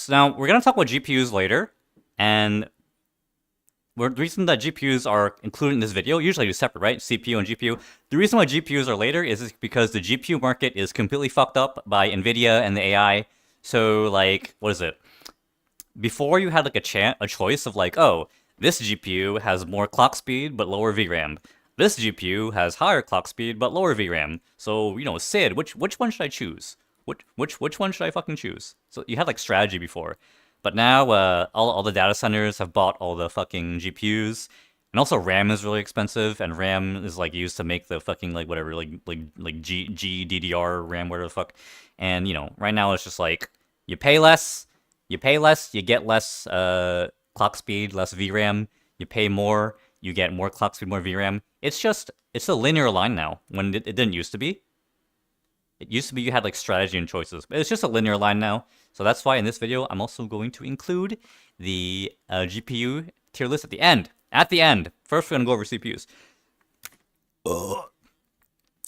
So now we're gonna talk about GPUs later, and the reason that GPUs are included in this video, usually they're separate, right? CPU and GPU. The reason why GPUs are later is because the GPU market is completely fucked up by Nvidia and the AI. So like, what is it? Before you had like a choice of like, oh, this GPU has more clock speed but lower VRAM. This GPU has higher clock speed but lower VRAM. So Sid, which one should I choose? Which one should I fucking choose? So you had like strategy before. But now, all the data centers have bought all the fucking GPUs, and also RAM is really expensive, and RAM is like used to make the fucking like whatever like GDDR RAM, whatever the fuck. And right now it's just like you pay less, you get less clock speed, less VRAM. You pay more, you get more clock speed, more VRAM. It's a linear line now when it didn't used to be. It used to be you had like strategy and choices, but it's just a linear line now. So that's why in this video, I'm also going to include the GPU tier list at the end. At the end. First, we're going to go over CPUs.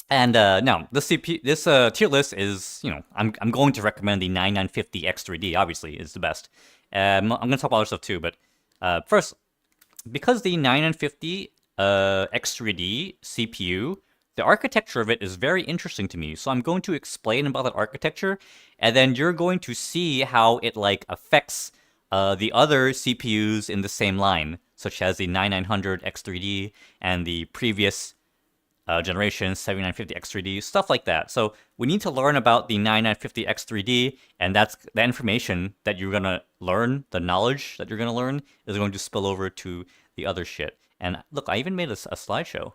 And now, this tier list is, I'm going to recommend the 9950 X3D, obviously, is the best. I'm going to talk about other stuff too, but first, because the 9950 X3D CPU, the architecture of it is very interesting to me, so I'm going to explain about that architecture, and then you're going to see how it like affects the other CPUs in the same line, such as the 9900 X3D and the previous generation 7950 X3D, stuff like that. So we need to learn about the 9950 X3D, and that's the information that you're gonna learn, the knowledge that you're gonna learn is going to spill over to the other shit. And look, I even made a slideshow.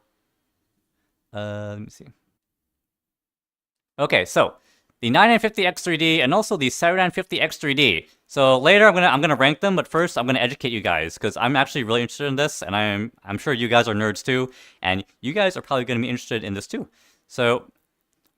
Let me see. Okay, so the 9950 X3D and also the 7950 X3D. So later I'm gonna rank them, but first I'm gonna educate you guys because I'm actually really interested in this, and I'm sure you guys are nerds too, and you guys are probably gonna be interested in this too. So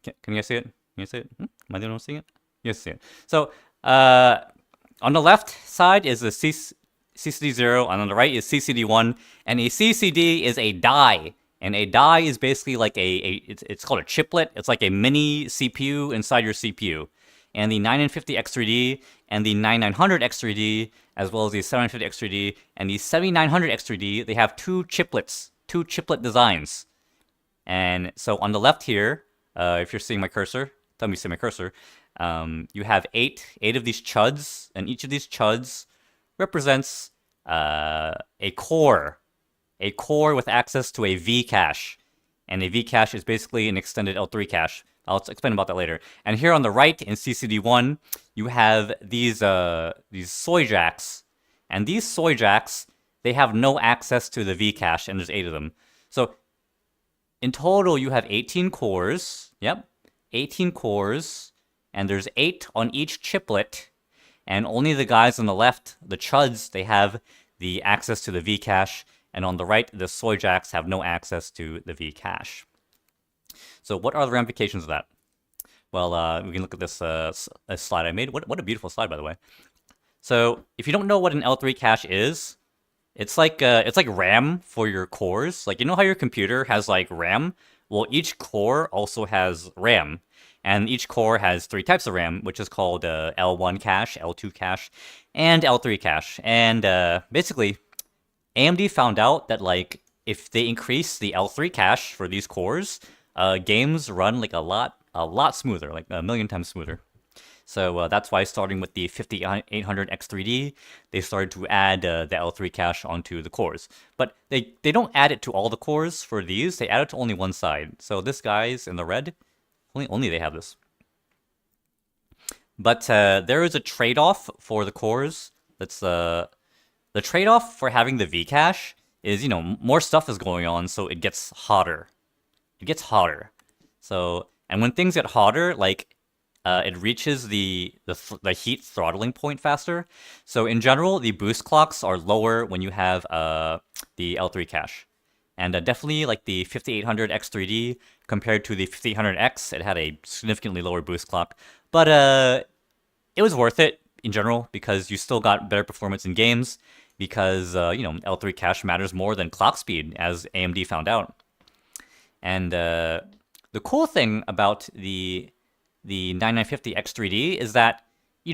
can you guys see it? Can you see it? Am I the only one seeing it? You guys see it. So on the left side is the CCD0, and on the right is CCD1, and a CCD is a die. And a die is basically like it's called a chiplet. It's like a mini CPU inside your CPU. And the 9950 X3D and the 9900 X3D, as well as the 750 X3D and the 7900 X3D, they have two chiplet designs. And so on the left here, if you're seeing my cursor, tell me you see my cursor, you have eight of these chuds, and each of these chuds represents a core with access to a V cache. And a V cache is basically an extended L3 cache. I'll explain about that later. And here on the right in CCD1, you have these soy jacks. And these soy jacks, they have no access to the V cache, and there's 8 of them. So in total, you have 18 cores. Yep, 18 cores. And there's 8 on each chiplet. And only the guys on the left, the chuds, they have the access to the V cache. And on the right, the soy jacks have no access to the V cache. So what are the ramifications of that? Well, we can look at this slide I made. What a beautiful slide, by the way. So if you don't know what an L3 cache is, it's like RAM for your cores. Like, you know how your computer has like RAM? Well, each core also has RAM. And each core has 3 types of RAM, which is called L1 cache, L2 cache, and L3 cache. And basically, AMD found out that like if they increase the L3 cache for these cores, games run like a lot smoother, like a million times smoother. So that's why starting with the 5800 X3D, they started to add the L3 cache onto the cores. But they don't add it to all the cores for these, they add it to only one side. So this guy's in the red, only they have this. But there is a trade-off for the cores. That's the trade-off for having the V cache is, more stuff is going on, so it gets hotter. It gets hotter. So, and when things get hotter, like, it reaches the heat throttling point faster. So in general, the boost clocks are lower when you have the L3 cache. And definitely, like the 5800 X3D compared to the 5800X, it had a significantly lower boost clock. But it was worth it in general because you still got better performance in games because, L3 cache matters more than clock speed, as AMD found out. And the cool thing about the 9950 X3D is that,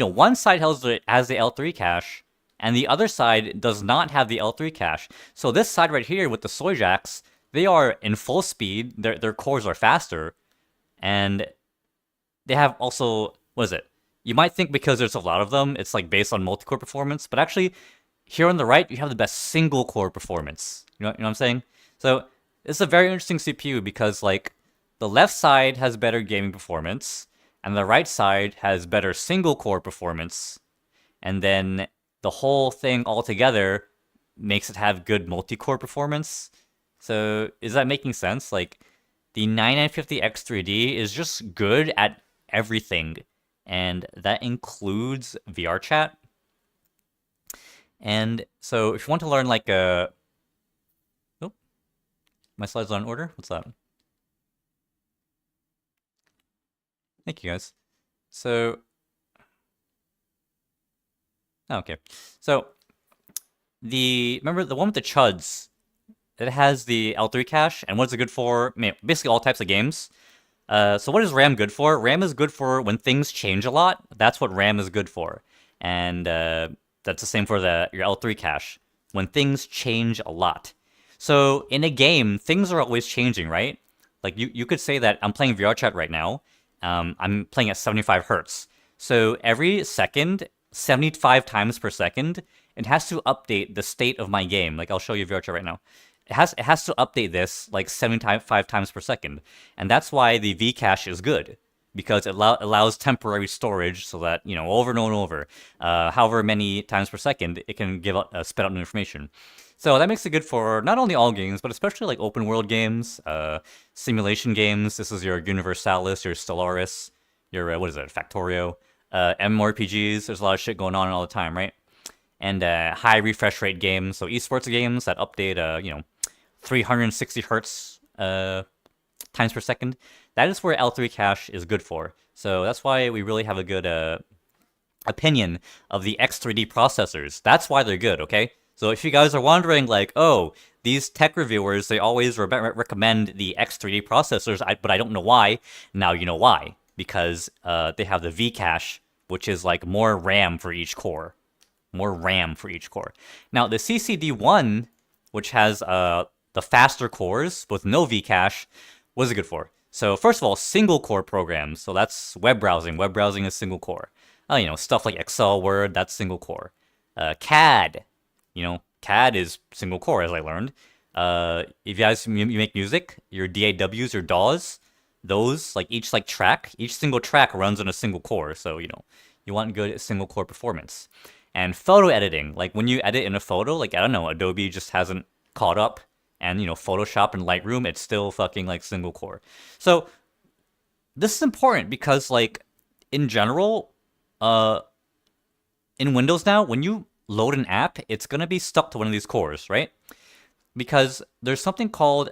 one side has the L3 cache, and the other side does not have the L3 cache. So this side right here with the soy jacks, they are in full speed. Their cores are faster, and they have also, what is it? You might think because there's a lot of them, it's like based on multi-core performance, but actually, here on the right, you have the best single core performance. You know what I'm saying? So it's a very interesting CPU because like the left side has better gaming performance, and the right side has better single core performance, and then the whole thing altogether makes it have good multi-core performance. So is that making sense? Like the 9950X3D is just good at everything, and that includes VRChat. And so if you want to learn like a... Oh, my slides are in order? What's that? Thank you, guys. So... Oh, okay. So, remember the one with the chuds? It has the L3 cache, and what is it good for? Basically all types of games. So what is RAM good for? RAM is good for when things change a lot. That's what RAM is good for. And that's the same for your L3 cache. When things change a lot. So in a game, things are always changing, right? Like you could say that I'm playing VRChat right now. I'm playing at 75 hertz. So every second, 75 times per second, it has to update the state of my game. Like I'll show you VRChat right now. It has to update this like 75 times per second. And that's why the Vcache is good. Because it allows temporary storage so that, over and over and over, however many times per second, it can spit out new information. So that makes it good for not only all games, but especially like open world games, simulation games. This is your Universalis, your Stellaris, your, what is it, Factorio, MMORPGs. There's a lot of shit going on all the time, right? And high refresh rate games, so esports games that update, 360 hertz times per second. That is where L3 cache is good for. So that's why we really have a good opinion of the X3D processors. That's why they're good, okay? So if you guys are wondering, like, oh, these tech reviewers, they always recommend the X3D processors, but I don't know why. Now you know why. Because they have the Vcache, which is like more RAM for each core. More RAM for each core. Now, the CCD1, which has the faster cores with no Vcache, what is it good for? So first of all, single core programs. So that's web browsing. Web browsing is single core. Stuff like Excel, Word, that's single core. CAD. CAD is single core, as I learned. If you guys you make music, your DAWs, your DAWs, those, like each single track runs on a single core. So, you want good single core performance. And photo editing, like when you edit in a photo, like, I don't know, Adobe just hasn't caught up. And, Photoshop and Lightroom, it's still fucking, like, single core. So, this is important because, like, in general, in Windows now, when you load an app, it's going to be stuck to one of these cores, right? Because there's something called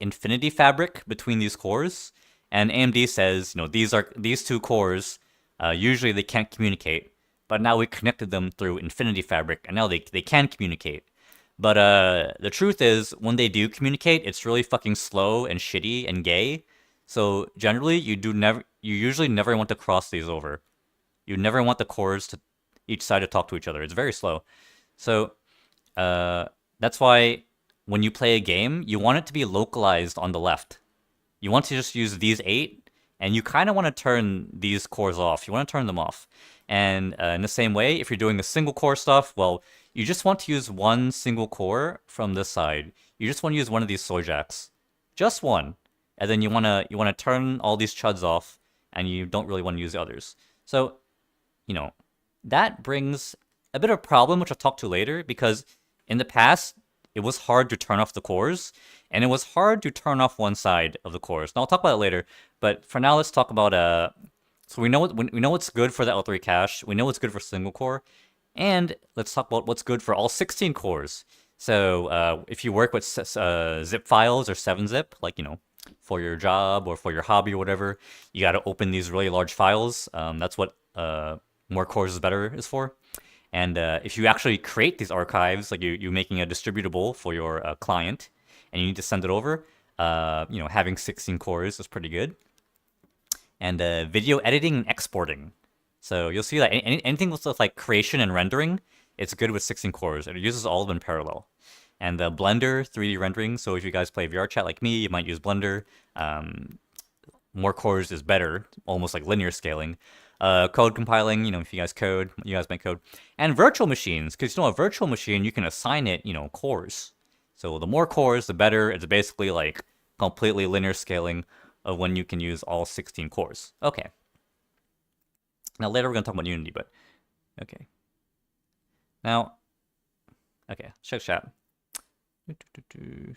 infinity fabric between these cores. And AMD says, these two cores, usually they can't communicate. But now we connected them through infinity fabric, and now they can communicate. But the truth is, when they do communicate, it's really fucking slow and shitty and gay. So generally, you usually never want to cross these over. You never want the cores to each side to talk to each other. It's very slow. So that's why when you play a game, you want it to be localized on the left. You want to just use these 8, and you kind of want to turn these cores off. You want to turn them off. And in the same way, if you're doing the single core stuff, well, you just want to use one single core from this side. You just want to use one of these soy jacks. Just one. And then you want to turn all these chuds off, and you don't really want to use the others. So, that brings a bit of a problem, which I'll talk to later, because in the past, it was hard to turn off the cores, and it was hard to turn off one side of the cores. Now, I'll talk about it later, but for now, let's talk about... So we know what's good for the L3 cache, we know what's good for single core, and let's talk about what's good for all 16 cores. So if you work with zip files or 7-zip, like, for your job or for your hobby or whatever, you got to open these really large files. That's what more cores is better is for. And if you actually create these archives, like you're making a distributable for your client, and you need to send it over, having 16 cores is pretty good. And video editing and exporting. So you'll see that anything with like creation and rendering, it's good with 16 cores, and it uses all of them in parallel. And the Blender 3D rendering, so if you guys play VRChat like me, you might use Blender. More cores is better, almost like linear scaling. Code compiling, if you guys code, you guys make code. And virtual machines, because a virtual machine, you can assign it, cores. So the more cores, the better. It's basically like completely linear scaling of when you can use all 16 cores. Okay. Now later we're going to talk about Unity, but okay. Now, okay, check chat. Should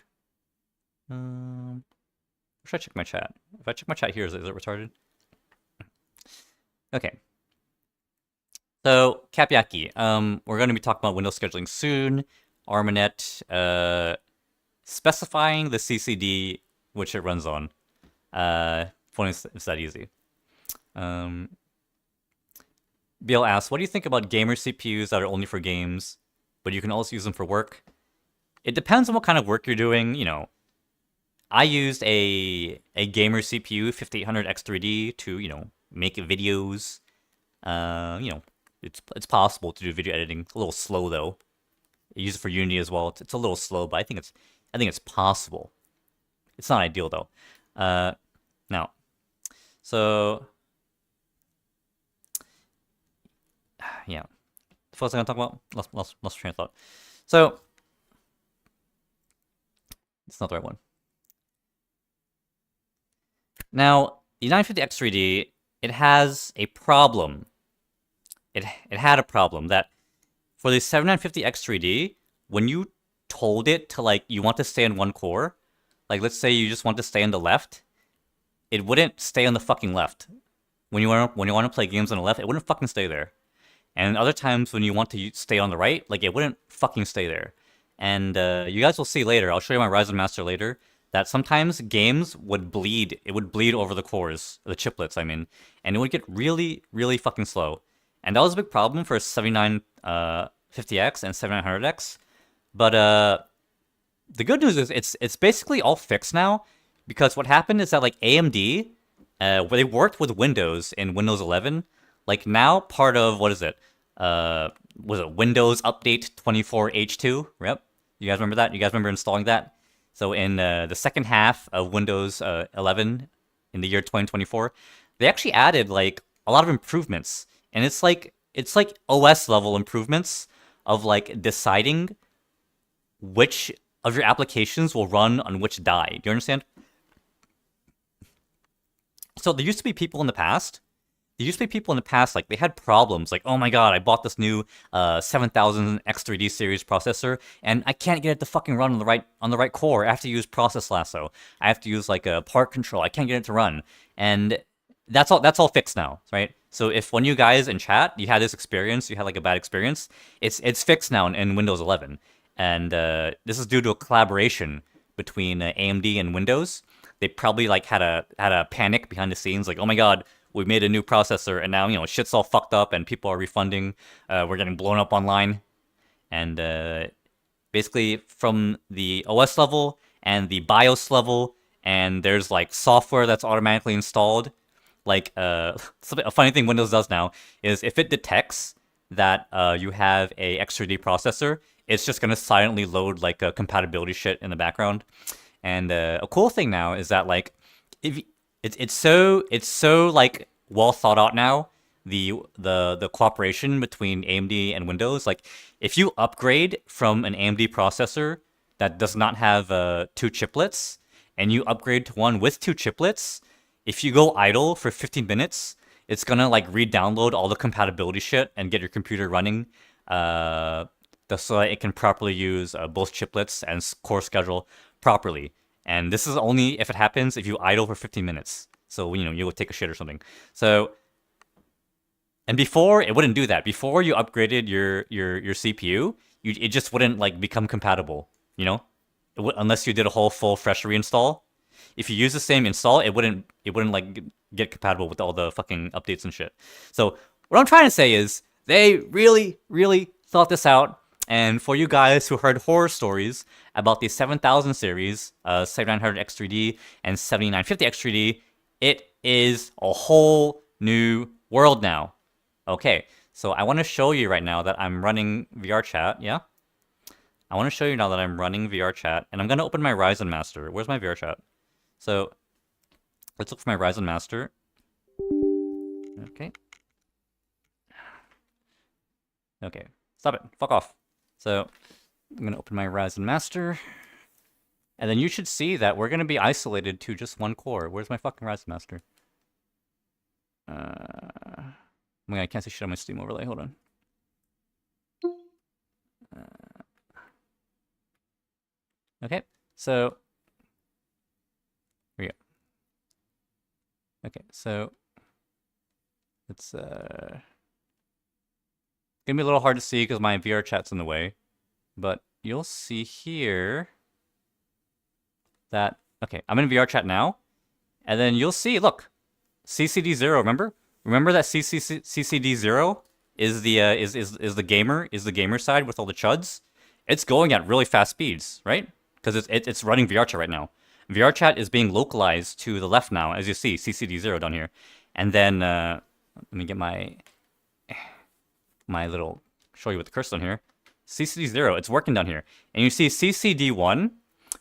I check my chat? If I check my chat here, is it retarded? Okay. So, Kapyaki, we're going to be talking about Windows scheduling soon. Armanet, specifying the CCD which it runs on. Funny it's that easy. Bill asks, what do you think about gamer CPUs that are only for games, but you can also use them for work? It depends on what kind of work you're doing, I used a gamer CPU, 5800X3D, to, make videos. It's possible to do video editing. It's a little slow though. I use it for Unity as well. It's a little slow, but I think it's possible. It's not ideal though. Now, so yeah, the first thing I'm gonna talk about, lost train of thought. So it's not the right one. Now, the 950X3D, it has a problem. It had a problem that for the 7950X3D, when you told it to, like, you want to stay in one core, like, let's say you just want to stay on the left, it wouldn't stay on the fucking left. When you want to play games on the left, it wouldn't fucking stay there. And other times when you want to stay on the right, like, it wouldn't fucking stay there. And you guys will see later, I'll show you my Ryzen Master later, that sometimes games would bleed. It would bleed over the cores, the chiplets, I mean. And it would get really, really fucking slow. And that was a big problem for 7950X and 7900X. But the good news is it's basically all fixed now. Because what happened is that, like, AMD, where they worked with Windows in Windows 11, like, now part of, what is it? Was it Windows Update 24H2? Yep. You guys remember that? You guys remember installing that? So in the second half of Windows 11 in the year 2024, they actually added, like, a lot of improvements. And it's like OS level improvements of, like, deciding which of your applications will run on which die. Do you understand? So there used to be people in the past. Like, they had problems. Like, oh my god, I bought this new 7000 X3D series processor, and I can't get it to fucking run on the right core. I have to use process lasso. I have to use, like, a part control. I can't get it to run. And that's all fixed now, right? So if when you guys in chat, you had this experience, you had, like, a bad experience, it's fixed now in Windows 11. And this is due to a collaboration between AMD and Windows. They probably, like, had a panic behind the scenes, like, oh my god, we made a new processor, and now, shit's all fucked up, and people are refunding. We're getting blown up online. And basically, from the OS level and the BIOS level, and there's, like, software that's automatically installed. Like, a funny thing Windows does now is if it detects that you have a X3D processor, it's just gonna silently load, like, a compatibility shit in the background. And a cool thing now is that, like, if it's so like well thought out now, the cooperation between AMD and Windows. Like, if you upgrade from an AMD processor that does not have 2 chiplets, and you upgrade to one with 2 chiplets, if you go idle for 15 minutes, it's gonna, like, re-download all the compatibility shit and get your computer running, so that it can properly use both chiplets and core schedule properly. And this is only if it happens if you idle for 15 minutes. So, you would take a shit or something. So, and before, it wouldn't do that. Before you upgraded your CPU, it just wouldn't, like, become compatible, unless you did a whole full fresh reinstall. If you use the same install, it wouldn't like, get compatible with all the fucking updates and shit. So, what I'm trying to say is, they really, really thought this out. And for you guys who heard horror stories about the 7000 series, 7900X3D and 7950X3D, it is a whole new world now. Okay, so I want to show you right now that I'm running VRChat, yeah? I want to show you now that I'm running VRChat, and I'm going to open my Ryzen Master. Where's my VRChat? So, let's look for my Ryzen Master. Okay. Okay, stop it. Fuck off. So, I'm going to open my Ryzen Master. And then you should see that we're going to be isolated to just one core. Where's my fucking Ryzen Master? Oh my God, I can't see shit on my Steam overlay. Hold on. Okay, so here we go. Okay, so it's gonna be a little hard to see because my VR chat's in the way, but you'll see here that okay, I'm in VR chat now, and then you'll see, look, CCD0. Remember that CCD0 is the is the gamer side with all the chuds. It's going at really fast speeds, right? Because it's running VRChat right now. VRChat is being localized to the left now, as you see, CCD0 down here. And then let me get my little show you with the cursor on here. CCD0, it's working down here, and you see CCD1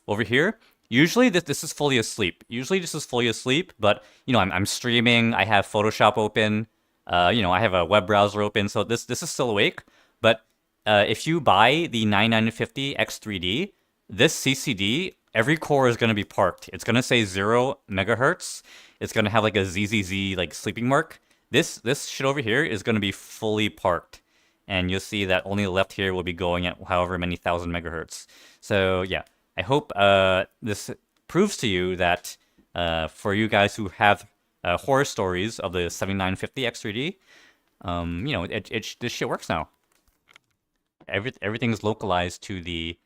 over here. Usually this is fully asleep. Usually this is fully asleep, but you know I'm streaming. I have Photoshop open. You know I have a web browser open, so this is still awake. But if you buy the 9950 X3D, this CCD, every core is going to be parked. It's going to say 0 megahertz. It's going to have like a ZZZ like sleeping mark. This shit over here is going to be fully parked. And you'll see that only the left here will be going at however many thousand megahertz. So yeah, I hope this proves to you that for you guys who have horror stories of the 7950 X3D, you know, this shit works now. Everything's localized to the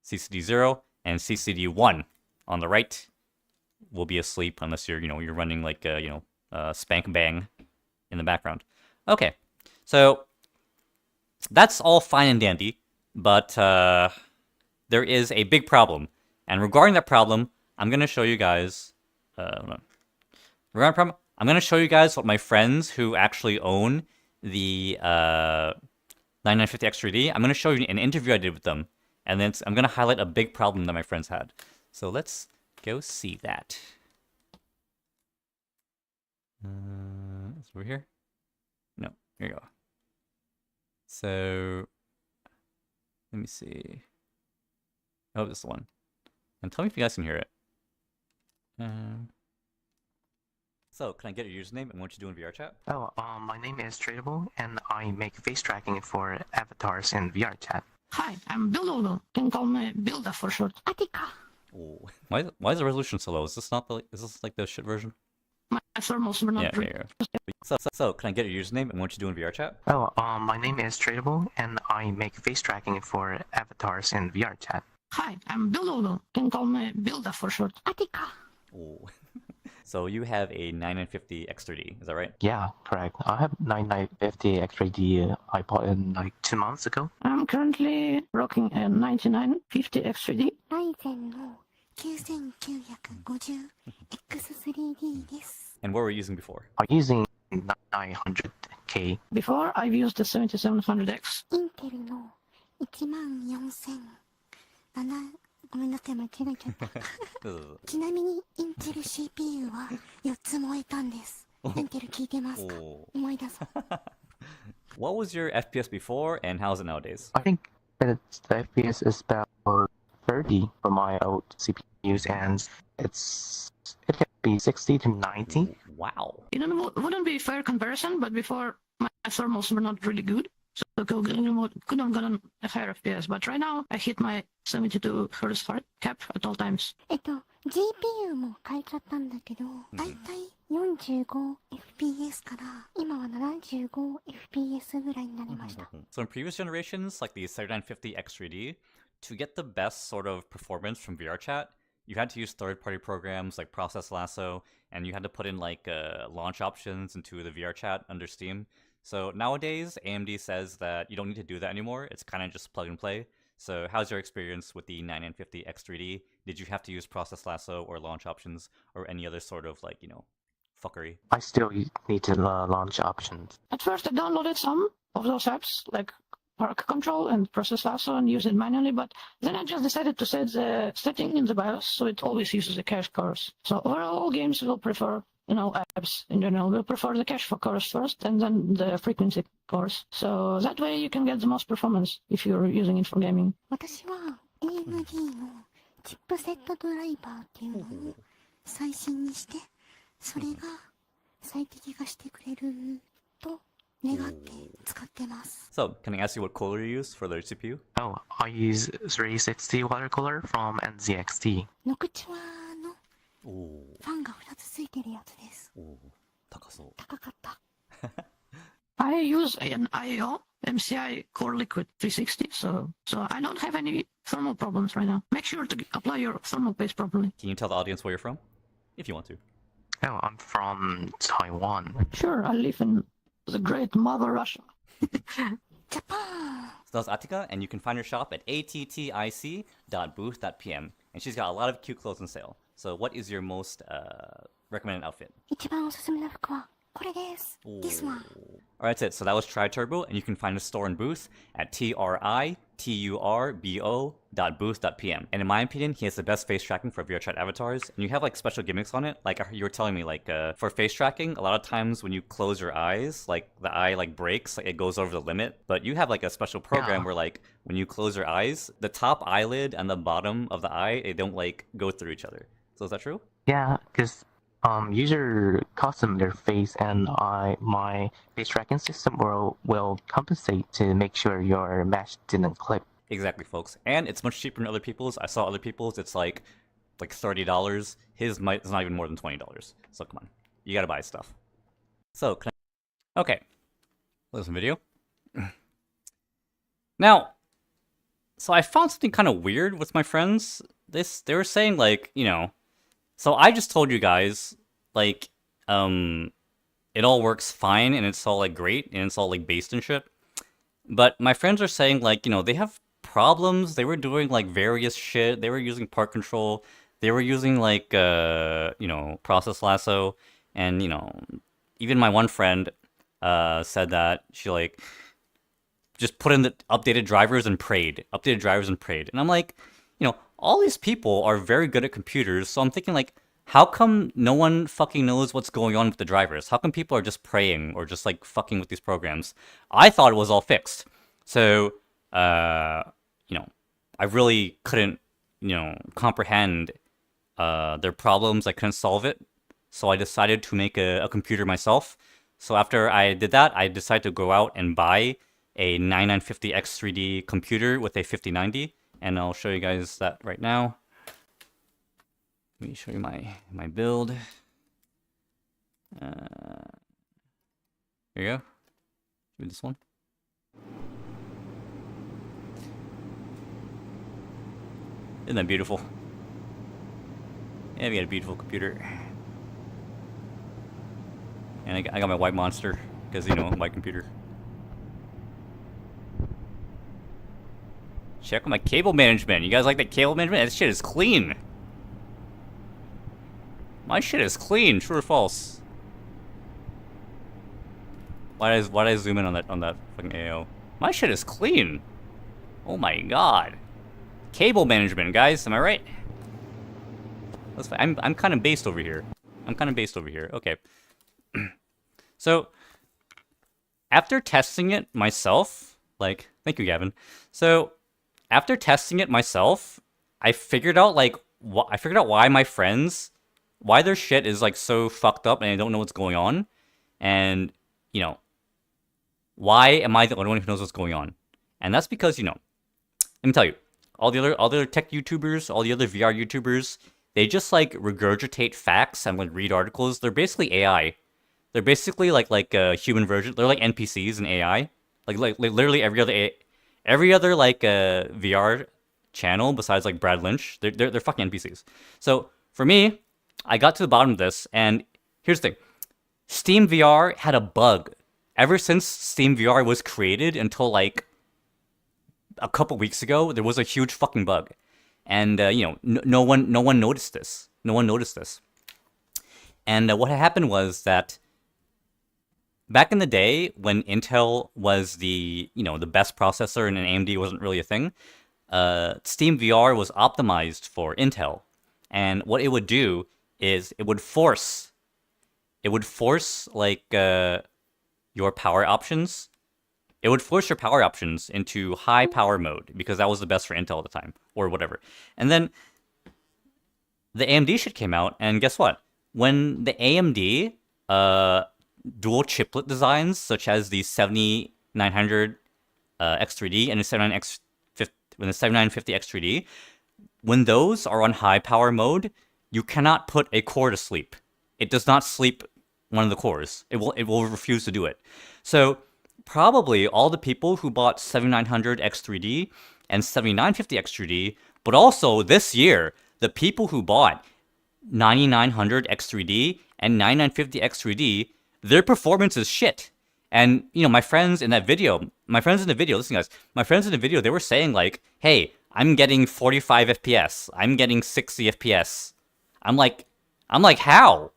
CCD0 and CCD1 on the right will be asleep unless you're running like spank bang in the background. Okay, so that's all fine and dandy, but there is a big problem, and regarding that problem, I'm gonna show you guys. Regarding the problem, I'm gonna show you guys what my friends who actually own the 9950 X3D. I'm gonna show you an interview I did with them, and then I'm gonna highlight a big problem that my friends had. So let's go see that. It's over here. No, here you go. So let me see. Oh, this one. And tell me if you guys can hear it. So, can I get your username and what you do in VRChat? Oh, my name is Tradable, and I make face tracking for avatars in VRChat. Hi, I'm Buildo. Can call me Builda for short. Atika. Oh, why is the resolution so low? Is this not is this like the shit version? My thermals were not yeah. So, can I get your username and what you do in VRChat? Oh, my name is Tradable, and I make face tracking for avatars in VRChat. Hi, I'm Buildo. Can call me Builda for short. Atika. Oh. So you have a 9950 X3D, is that right? Yeah, correct. I have 9950 X3D I bought in like 2 months ago. I'm currently rocking a 9950 X3D. Ryzen の 9950X3D です。 And what were you using before? I'm using 900K. Before, I've used the 7700X. インテルの14007ごめんなさい、間違えちゃった。ちなみにインテル CPU は4つも置いたんです。インテル聞いてますか？思い出そう。What was your FPS before and how is it nowadays? I think the FPS is about 30 for my old CPUs, and it can be 60 to 90. Wow. It wouldn't be a fair comparison, but before my thermals were not really good. So could have gotten a higher FPS, but right now I hit my 72 Hz hard cap at all times. GPU も変えちゃったんだけど、だいたい 45fps から今は 75fps ぐらいになりました。So in previous generations, like the 7950 X3D, to get the best sort of performance from VRChat, you had to use third-party programs like Process Lasso, and you had to put in like launch options into the VRChat under Steam. So nowadays, AMD says that you don't need to do that anymore. It's kind of just plug and play. So how's your experience with the 9950 X3D? Did you have to use Process Lasso or launch options or any other sort of like, fuckery. I still need to launch options. At first, I downloaded some of those apps, like Park Control and Process Lasso, and use it manually, but then I just decided to set the setting in the BIOS so it always uses the cache cores. So overall, all games will prefer, apps in general will prefer the cache cores first and then the frequency cores. So that way you can get the most performance if you're using it for gaming. 私は AMD のチップセットドライバーっていうのを最新にして、それが最適化してくれると願って使ってます。So, can I ask you what cooler you use for the CPU? Oh, I use 360 water cooler from NZXT. ノクチュアのファンが2つついてるやつです。高かった。I use an IO MCI Core Liquid 360, so I don't have any thermal problems right now. Make sure to apply your thermal paste properly. Can you tell the audience where you're from? If you want to. Oh, I'm from Taiwan. Sure, I live in the great Mother Russia. Japan! So that's Atika, and you can find her shop at attic.booth.pm. And she's got a lot of cute clothes on sale. So what is your most recommended outfit? 一番おすすめの服はこれです。This one. Alright, that's it. So that was Tri-Turbo, and you can find the store in Booth at triturbo.booth.pm. And in my opinion, he has the best face tracking for VRChat avatars, and you have like special gimmicks on it. Like you were telling me, like for face tracking, a lot of times when you close your eyes, like the eye like breaks, like it goes over the limit. But you have like a special program where like when you close your eyes, the top eyelid and the bottom of the eye, they don't like go through each other. So is that true? Yeah, because user custom their face, and my face tracking system will compensate to make sure your mesh didn't clip. Exactly, folks. And it's much cheaper than other people's. I saw other people's. It's like $30. His it's not even more than $20. So come on, you gotta buy stuff. So okay, listen video. Now, so I found something kind of weird with my friends. They were saying like, so I just told you guys, like, it all works fine and it's all like great and it's all like based and shit. But my friends are saying like, they have problems. They were doing like various shit. They were using Park Control. They were using like, Process Lasso. And, even my one friend said that she like just put in the updated drivers and prayed. And I'm like, all these people are very good at computers, so I'm thinking like, how come no one fucking knows what's going on with the drivers? How come people are just praying or just like fucking with these programs? I thought it was all fixed. So, I really couldn't, comprehend their problems. I couldn't solve it. So I decided to make a computer myself. So after I did that, I decided to go out and buy a 9950X3D computer with a 5090. And I'll show you guys that right now. Let me show you my build. Here you go. Do this one. Isn't that beautiful? Yeah, we got a beautiful computer. And I got my white monster, because, white computer. Check my cable management. You guys like that cable management? That shit is clean. My shit is clean. True or false? Why did I zoom in on that fucking AO? My shit is clean. Oh my god. Cable management, guys. Am I right? That's fine. I'm kind of based over here. Okay. So after testing it myself, like, thank you, Gavin. So after testing it myself, I figured out why my friends, why their shit is like so fucked up and I don't know what's going on, and why am I the only one who knows what's going on? And that's because let me tell you, all the other tech YouTubers, all the other VR YouTubers, they just like regurgitate facts and like read articles. They're basically AI. They're basically like a human version. They're like NPCs in AI. Like literally every other like VR channel besides like Brad Lynch, they're fucking NPCs. So for me, I got to the bottom of this, and here's the thing: Steam VR had a bug. Ever since Steam VR was created until like a couple weeks ago, there was a huge fucking bug, and no one noticed this. And what had happened was that back in the day when Intel was the the best processor and AMD wasn't really a thing, Steam VR was optimized for Intel, and what it would do is it would force like your power options. It would force your power options into high power mode because that was the best for Intel at the time, or whatever. And then the AMD shit came out, and guess what? When the AMD dual chiplet designs, such as the 7900 X3D and the 7950 X3D, when those are on high power mode, you cannot put a core to sleep. It does not sleep one of the cores. It will refuse to do it. So probably all the people who bought 7900 X3D and 7950 X3D, but also this year, the people who bought 9900 X3D and 9950 X3D, their performance is shit. And my friends in the video, listen guys, my friends in the video, they were saying like, hey, I'm getting 45 FPS, I'm getting 60 FPS. I'm like, how?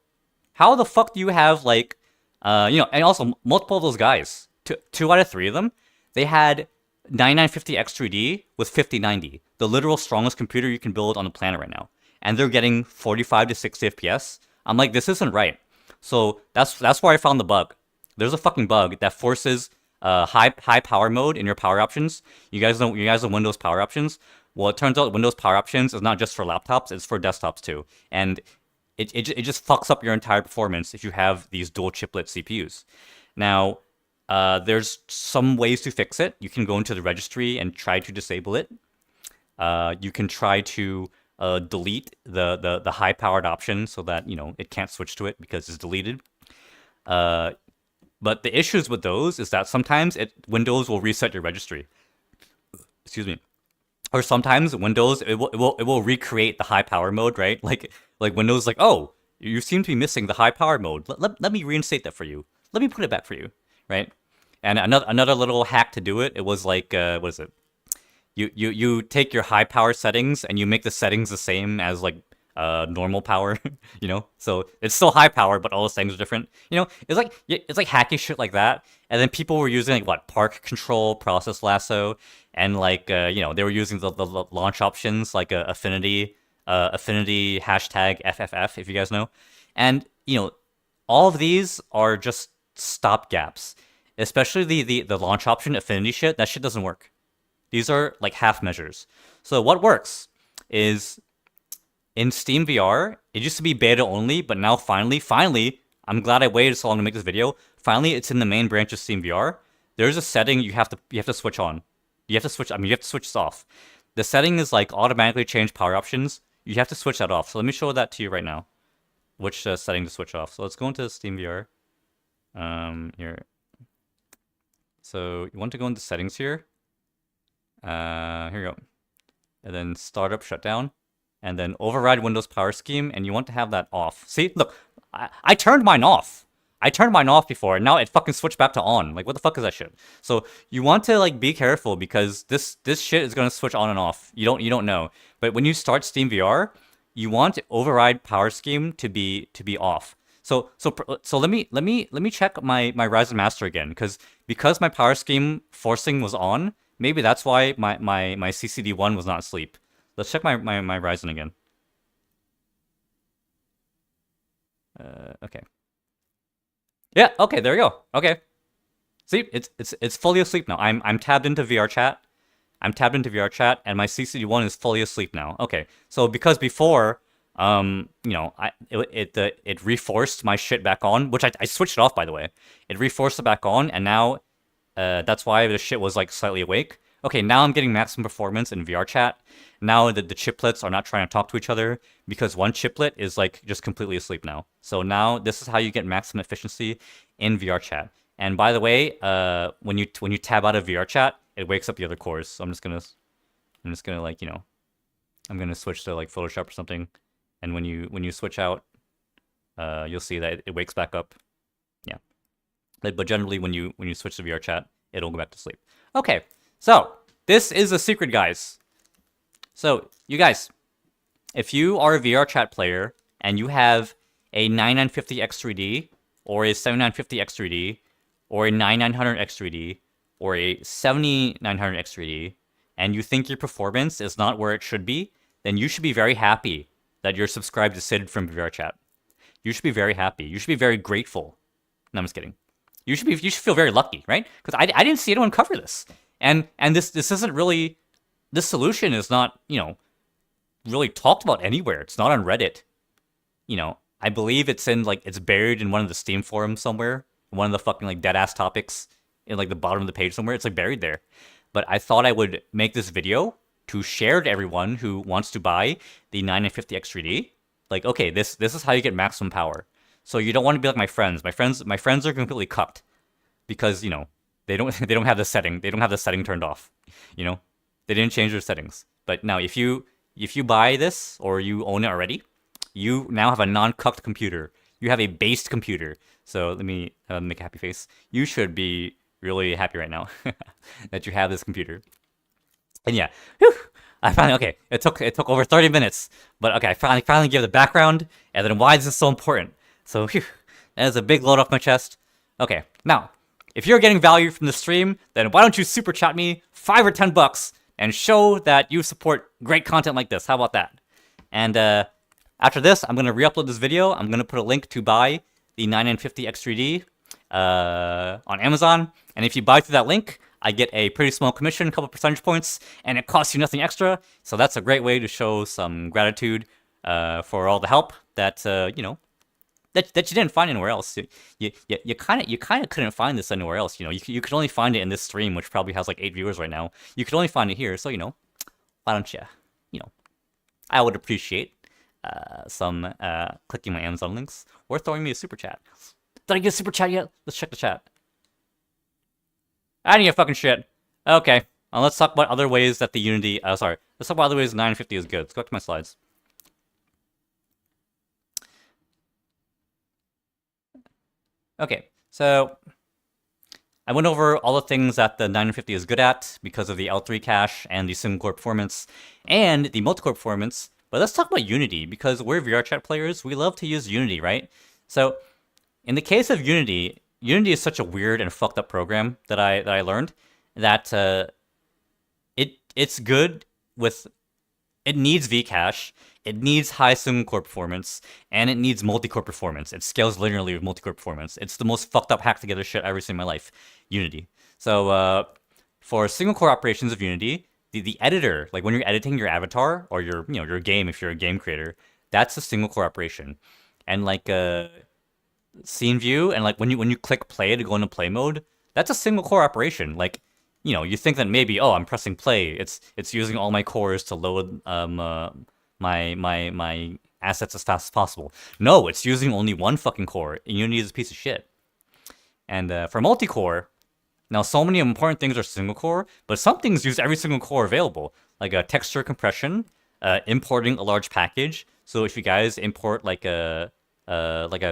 How the fuck do you have like, and also multiple of those guys, two out of three of them, they had 9950 X3D with 5090, the literal strongest computer you can build on the planet right now, and they're getting 45 to 60 FPS. I'm like, this isn't right. So that's where I found the bug. There's a fucking bug that forces high power mode in your power options. You guys know Windows power options. Well, it turns out Windows power options is not just for laptops; it's for desktops too. And it just fucks up your entire performance if you have these dual chiplet CPUs. Now, there's some ways to fix it. You can go into the registry and try to disable it. You can try to delete the high powered option so that it can't switch to it because it's deleted. But the issues with those is that sometimes Windows will reset your registry. Excuse me. Or sometimes Windows it will recreate the high power mode, right? Like Windows like, oh, you seem to be missing the high power mode. Let me reinstate that for you. Let me put it back for you, right? And another little hack to do it. It was like what is it? You take your high power settings and you make the settings the same as like normal power, so it's still high power, but all the settings are different. It's like hacky shit like that. And then people were using like what, park control, process lasso, and like they were using the launch options like affinity hashtag FFF, if you guys know. And all of these are just stopgaps, especially the launch option affinity shit. That shit doesn't work. These are like half measures. So what works is in Steam VR, it used to be beta only, but now finally, I'm glad I waited so long to make this video. Finally, it's in the main branch of Steam VR. There's a setting you have to switch on. You have to switch this off. The setting is like automatically change power options. You have to switch that off. So let me show that to you right now. Which setting to switch off. So let's go into Steam VR. Here. So you want to go into settings here. Here you go. And then startup shutdown. And then override Windows power scheme, and you want to have that off. See, look, I turned mine off. I turned mine off before, and now it fucking switched back to on. Like, what the fuck is that shit? So you want to like be careful because this shit is gonna switch on and off. You don't know. But when you start Steam VR, you want override power scheme to be off. So let me check my Ryzen Master again because my power scheme forcing was on. Maybe that's why my CCD1 was not asleep. Let's check my Ryzen again. Okay. Yeah, okay, there we go. Okay. See, it's fully asleep now. I'm tabbed into VRChat. And my CCD1 is fully asleep now. Okay. So because before it reforced my shit back on, which I switched it off by the way. It reforced it back on, and now that's why the shit was like slightly awake. Okay, now I'm getting maximum performance in VRChat. Now the chiplets are not trying to talk to each other because one chiplet is like just completely asleep now. So now this is how you get maximum efficiency in VRChat. And by the way, when you tab out of VRChat, it wakes up the other cores. So I'm just gonna like I'm gonna switch to like Photoshop or something. And when you switch out, you'll see that it wakes back up. Yeah. But generally, when you switch to VRChat, it'll go back to sleep. Okay. So, this is a secret, guys. So, you guys, if you are a VRChat player and you have a 9950 X3D, or a 7950 X3D, or a 9900 X3D, or a 7900 X3D, and you think your performance is not where it should be, then you should be very happy that you're subscribed to Sid from VRChat. You should be very happy. You should be very grateful. No, I'm just kidding. You should feel very lucky, right? Because I didn't see anyone cover this, and this isn't really, this solution is not, you know, really talked about anywhere. It's not on Reddit. You know, I believe it's in, like, it's buried in one of the Steam forums somewhere, one of the fucking, like, dead ass topics in, like, the bottom of the page somewhere. It's, like, buried there. But I thought I would make this video to share to everyone who wants to buy the 9950 X3D. Like, okay, this is how you get maximum power. So you don't want to be like my friends. My friends are completely cucked because, you know, they don't have the setting. They don't have the setting turned off. You know, they didn't change their settings. But now, if you buy this or you own it already, you now have a non-cucked computer. You have a based computer. So let me make a happy face. You should be really happy right now that you have this computer. And yeah, whew, I finally, okay, it took over 30 minutes, but okay, I finally gave the background, and then why is this so important? So, whew, that is a big load off my chest. Okay, now, if you're getting value from the stream, then why don't you super chat me $5 or $10 and show that you support great content like this? How about that? And after this, I'm gonna re-upload this video. I'm gonna put a link to buy the 9950 X3D on Amazon, and if you buy through that link, I get a pretty small commission, a couple percentage points, and it costs you nothing extra. So that's a great way to show some gratitude for all the help that you know, that you didn't find anywhere else. You kind of couldn't find this anywhere else. You know, you could only find it in this stream, which probably has like 8 viewers right now. You could only find it here. So, you know, why don't you? You know, I would appreciate some clicking my Amazon links or throwing me a super chat. Did I get a super chat yet? Let's check the chat. I didn't get fucking shit. Okay. Let's talk about other ways that the Unity... let's talk about other ways 950 is good. Let's go back to my slides. Okay, so I went over all the things that the 950 is good at because of the L3 cache and the single-core performance and the multi-core performance. But let's talk about Unity, because we're VRChat players. We love to use Unity, right? So in the case of Unity... Unity is such a weird and fucked up program that I learned that it's good with, it needs Vcache, it needs high single core performance, and it needs multi-core performance. It scales linearly with multi-core performance. It's the most fucked up hack together shit I've ever seen in my life. Unity. So for single core operations of Unity, the editor, like when you're editing your avatar or your game, if you're a game creator, that's a single core operation, and like scene view, and like when you click play to go into play mode, that's a single core operation. Like, you know, you think that maybe, oh, I'm pressing play, it's using all my cores to load my assets as fast as possible. No, it's using only one fucking core. Unity is a piece of shit. And for multi-core, now so many important things are single core, but some things use every single core available, like a texture compression, importing a large package. So if you guys import like a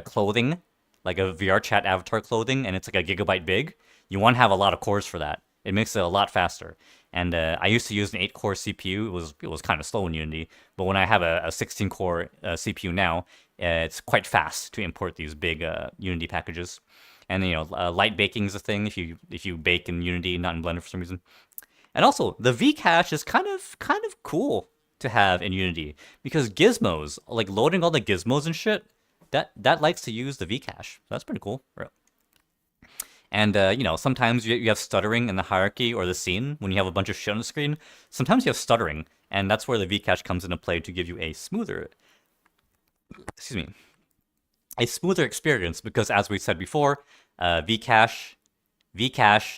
clothing, like a VRChat avatar clothing, and it's like a gigabyte big, you want to have a lot of cores for that. It makes it a lot faster. And I used to use an 8-core CPU. It was kind of slow in Unity, but when I have a 16-core CPU now, it's quite fast to import these big Unity packages. And you know, light baking is a thing if you bake in Unity, not in Blender for some reason. And also, the Vcache is kind of cool to have in Unity, because gizmos, like loading all the gizmos and shit, that likes to use the Vcache. So that's pretty cool. And you know, sometimes you have stuttering in the hierarchy or the scene when you have a bunch of shit on the screen. Sometimes you have stuttering, and that's where the Vcache comes into play to give you a smoother, a smoother experience. Because as we said before, Vcache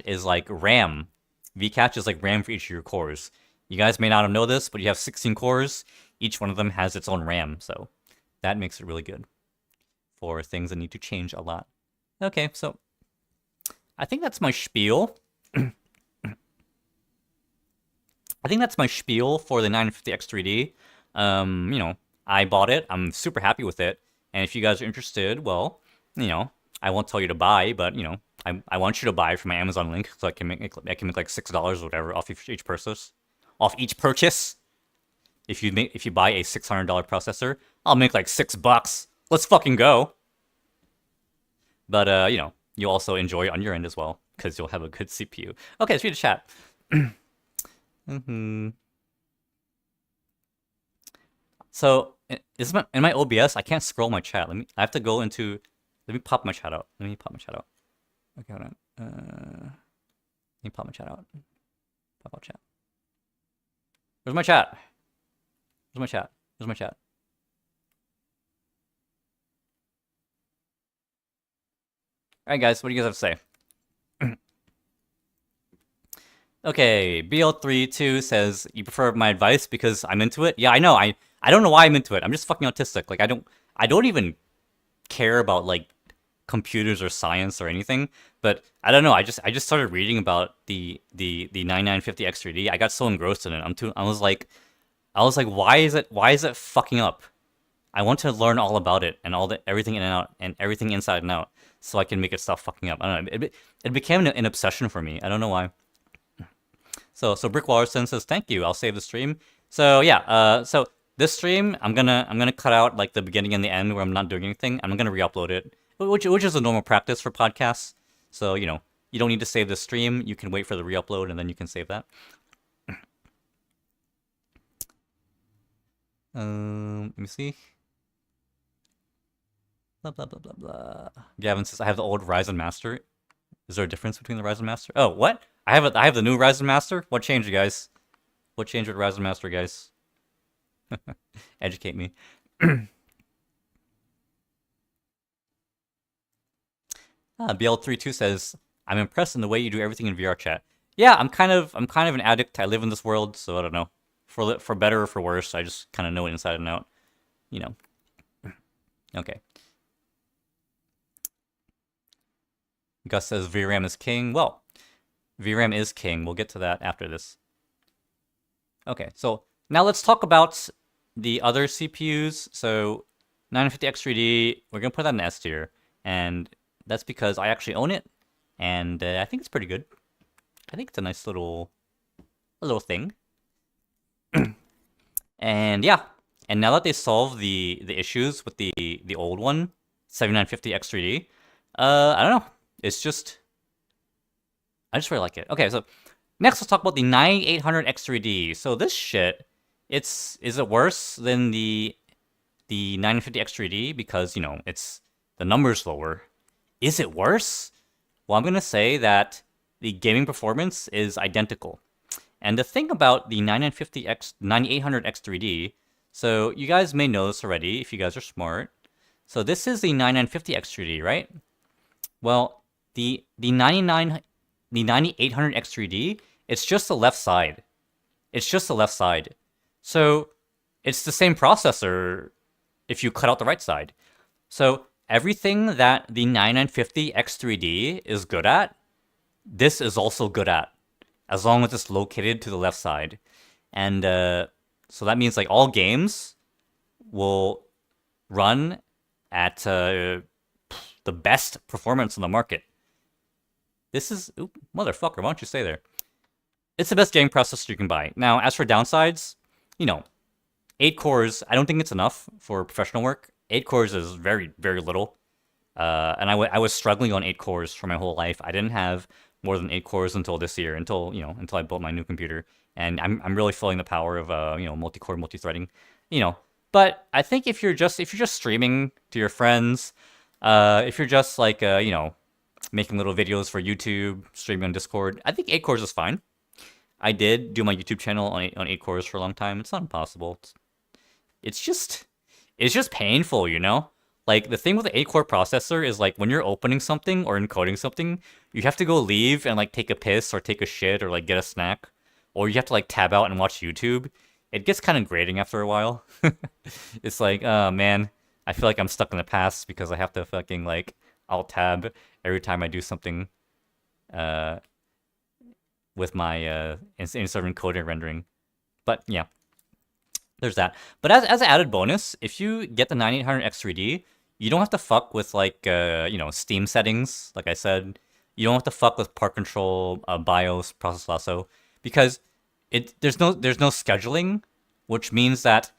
is like RAM. Vcache is like RAM for each of your cores. You guys may not know this, but you have 16 cores. Each one of them has its own RAM, so that makes it really good for things that need to change a lot. Okay, so I think that's my spiel. I think that's my spiel for the 950 X3D. You know, I bought it. I'm super happy with it. And if you guys are interested, well, you know, I won't tell you to buy, but you know, I want you to buy from my Amazon link, so I can make like $6 or whatever off each purchase. Off each purchase. If you buy a $600 processor, I'll make like $6 let's fucking go. But you know, you'll also enjoy it on your end as well because you'll have a good CPU. Okay, let's read the chat. So in my OBS, I can't scroll my chat. I have to go into. Let me pop my chat out. Okay, hold on. Let me pop my chat out. Pop out chat. Where's my chat? Where's my chat? Alright guys, what do you guys have to say? Okay, BL32 says, you prefer my advice because I'm into it? Yeah, I know, I don't know why I'm into it. I'm just fucking autistic. Like, I don't even care about, like, computers or science or anything, but I don't know, I just started reading about the 9950X3D. I got so engrossed in it. I was like, why is it fucking up? I want to learn all about it and everything in and out and everything inside and out so I can make it stop fucking up. I don't know. It became an obsession for me. I don't know why. So Brick Wallerson says, thank you. I'll save the stream. So yeah, so this stream, I'm gonna cut out like the beginning and the end where I'm not doing anything. I'm gonna re-upload it, which is a normal practice for podcasts. So you know, you don't need to save the stream. You can wait for the re-upload and then you can save that. Let me see. Blah blah blah blah blah. Gavin says, I have the old Ryzen Master. Is there a difference between the Ryzen Master? Oh, what? I have the new Ryzen Master? What changed, you guys? What changed with Ryzen Master, guys? Educate me. BL32 says, I'm impressed in the way you do everything in VRChat. Yeah, I'm kind of an addict. I live in this world, so I don't know. For better or for worse, I just kind of know it inside and out. You know. Okay. Gus says VRAM is king. Well, VRAM is king. We'll get to that after this. Okay, so now let's talk about the other CPUs. So 950X3D, we're going to put that in S tier. And that's because I actually own it. And I think it's pretty good. I think it's a nice little thing. And yeah. And now that they solved the issues with the old one, 7950X3D, I don't know. It's just, I just really like it. Okay, so next let's talk about the 9800X3D. So this shit, is it worse than the 950X3D because, you know, the number's lower. Is it worse? Well, I'm gonna say that the gaming performance is identical. And the thing about the 9800X3D, so you guys may know this already if you guys are smart. So this is the 9950X3D, right? Well, the 9800X3D, it's just the left side. It's just the left side. So it's the same processor if you cut out the right side. So everything that the 9950X3D is good at, this is also good at, as long as it's located to the left side. And so that means like all games will run at the best performance on the market. This is... Oop, motherfucker, why don't you stay there? It's the best game processor you can buy. Now, as for downsides, you know, 8 cores, I don't think it's enough for professional work. 8 cores is very, very little. And I was struggling on 8 cores for my whole life. I didn't have more than 8 cores until this year, until I built my new computer. And I'm really feeling the power of multi-core, multi-threading, you know. But I think if you're just streaming to your friends, if you're just like making little videos for YouTube, streaming on Discord, I think 8 cores is fine. I did do my YouTube channel on 8 cores for a long time. It's not impossible. It's just painful, you know? Like, the thing with the 8-core processor is, like, when you're opening something or encoding something, you have to go leave and, like, take a piss or take a shit or, like, get a snack. Or you have to, like, tab out and watch YouTube. It gets kind of grating after a while. It's like, oh, man, I feel like I'm stuck in the past because I have to fucking, like, alt-tab every time I do something with my instead of encoding and rendering. But, yeah. There's that. But as an added bonus, if you get the 9800X3D, you don't have to fuck with like Steam settings. Like I said, you don't have to fuck with part control, BIOS, process lasso, because there's no scheduling, which means that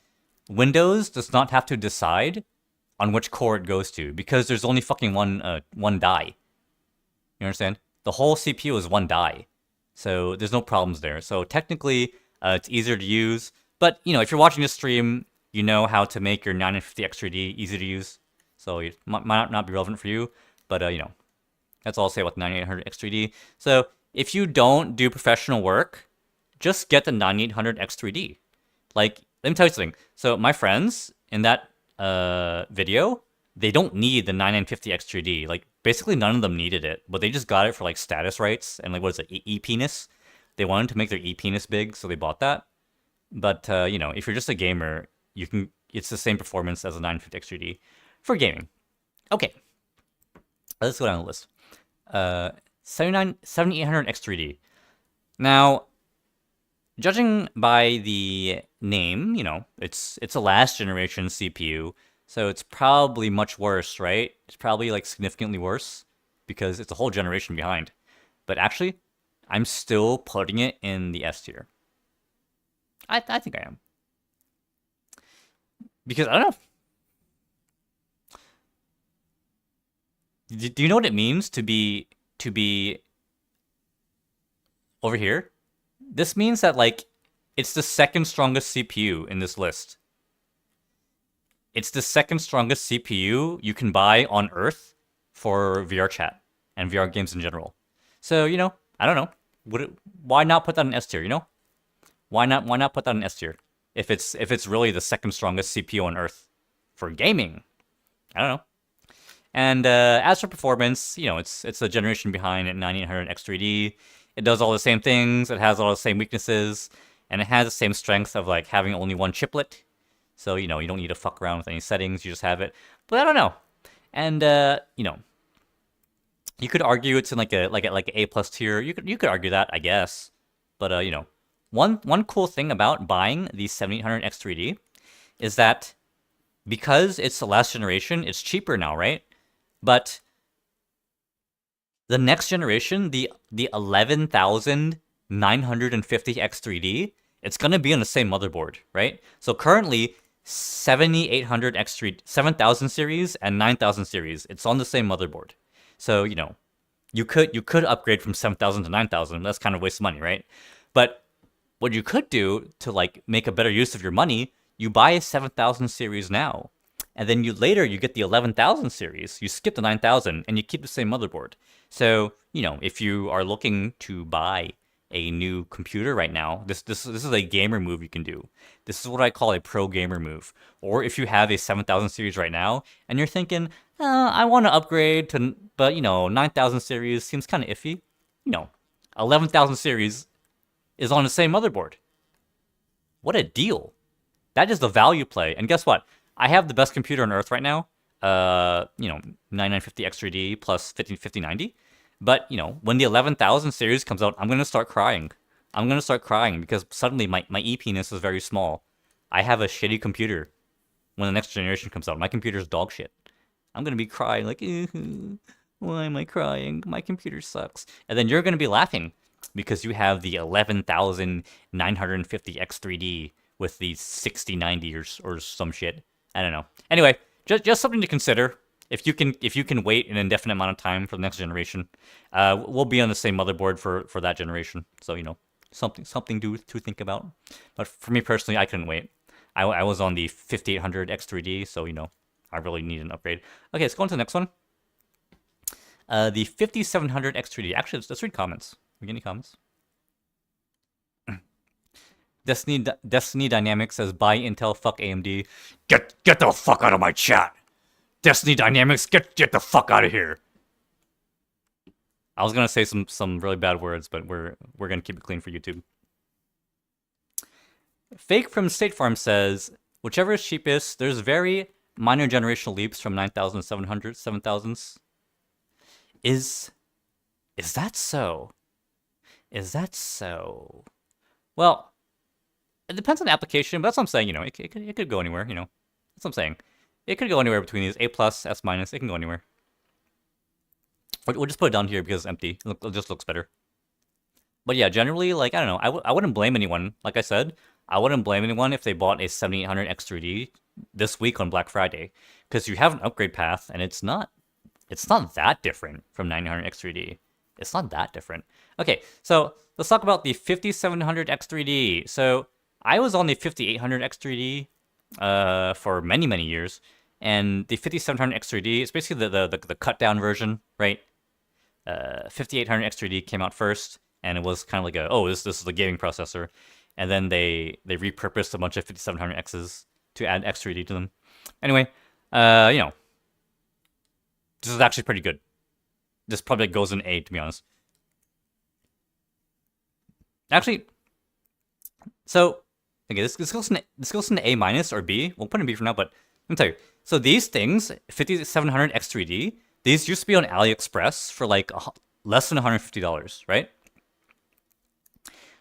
Windows does not have to decide on which core it goes to, because there's only fucking one die. You understand? The whole CPU is one die, so there's no problems there. So technically, it's easier to use. But if you're watching this stream, you know how to make your 9950X3D easy to use. So it might not be relevant for you, but that's all I'll say about the 9800X3D. So if you don't do professional work, just get the 9800X3D. Like, let me tell you something. So my friends in that video, they don't need the 9950X3D. Like, basically none of them needed it, but they just got it for like status rights and like, what is it, e-penis? They wanted to make their e-penis big, so they bought that. But if you're just a gamer, it's the same performance as a 950X3D for gaming. Okay, let's go down the list. 7800X3D. Now, judging by the name, it's a last generation CPU, so it's probably much worse, right? It's probably like significantly worse because it's a whole generation behind. But actually, I'm still putting it in the S tier. I think I am. Because I don't know. Do you know what it means to be over here? This means that like it's the second strongest CPU in this list. It's the second strongest CPU you can buy on Earth for VRChat and VR games in general. So, I don't know. Why not put that in S tier, Why not put that in S tier? If it's really the second strongest CPU on Earth for gaming. I don't know. And as for performance, it's a generation behind at 9800X3D. It does all the same things, it has all the same weaknesses, and it has the same strength of like having only one chiplet. So, you don't need to fuck around with any settings, you just have it. But I don't know. And you could argue it's in like a A plus tier. You could argue that, I guess. But one cool thing about buying the 7800X3D is that because it's the last generation, it's cheaper now, right? But the next generation, the 11950X3D, it's going to be on the same motherboard, right? So currently 7800X3, 7000 series and 9000 series, it's on the same motherboard. So, you could upgrade from 7000 to 9000. That's kind of a waste of money, right? But what you could do to like make a better use of your money, you buy a 7000 series now. And then you get the 11,000 series, you skip the 9,000, and you keep the same motherboard. So, if you are looking to buy a new computer right now, this is a gamer move you can do. This is what I call a pro gamer move. Or if you have a 7000 series right now, and you're thinking, I want to upgrade to, but 9,000 series seems kind of iffy. 11,000 series is on the same motherboard. What a deal. That is the value play. And guess what? I have the best computer on Earth right now. 9950X3D plus 5090. But, when the 11,000 series comes out, I'm going to start crying. I'm going to start crying because suddenly my e-penis is very small. I have a shitty computer when the next generation comes out. My computer's dog shit. I'm going to be crying like, why am I crying? My computer sucks. And then you're going to be laughing because you have the 11,950X3D with the 6090 or some shit. I don't know. Anyway, just something to consider. If you can wait an indefinite amount of time for the next generation, we'll be on the same motherboard for that generation. So something to think about. But for me personally, I couldn't wait. I was on the 5800X3D, so I really need an upgrade. Okay, let's go on to the next one. The 5700X3D. Actually, let's read comments. We get any comments? Destiny Dynamics says, buy Intel, fuck AMD. Get the fuck out of my chat. Destiny Dynamics, get the fuck out of here. I was gonna say some really bad words, but we're gonna keep it clean for YouTube. Fake from State Farm says, whichever is cheapest, there's very minor generational leaps from 9700, 7000s. Is that so? Is that so? Well, it depends on the application, but that's what I'm saying, it could go anywhere, That's what I'm saying. It could go anywhere between these. A+, S-, it can go anywhere. We'll just put it down here because it's empty. It just looks better. But yeah, generally, like, I don't know. I wouldn't blame anyone. Like I said, I wouldn't blame anyone if they bought a 7800 X3D this week on Black Friday, because you have an upgrade path, and it's not that different from 900 X3D. It's not that different. Okay, so let's talk about the 5700 X3D. So I was on the 5800 X3D for many years, and the 5700 X3D is basically the cut down version, right? 5800 X3D came out first, and it was kind of like this is the gaming processor, and then they repurposed a bunch of 5700Xs to add X3D to them. Anyway, this is actually pretty good. This probably goes in A, to be honest. Actually, so okay, this goes in A minus or B. We'll put in B for now, but let me tell you. So these things, 5700 X3D, these used to be on AliExpress for like less than $150, right?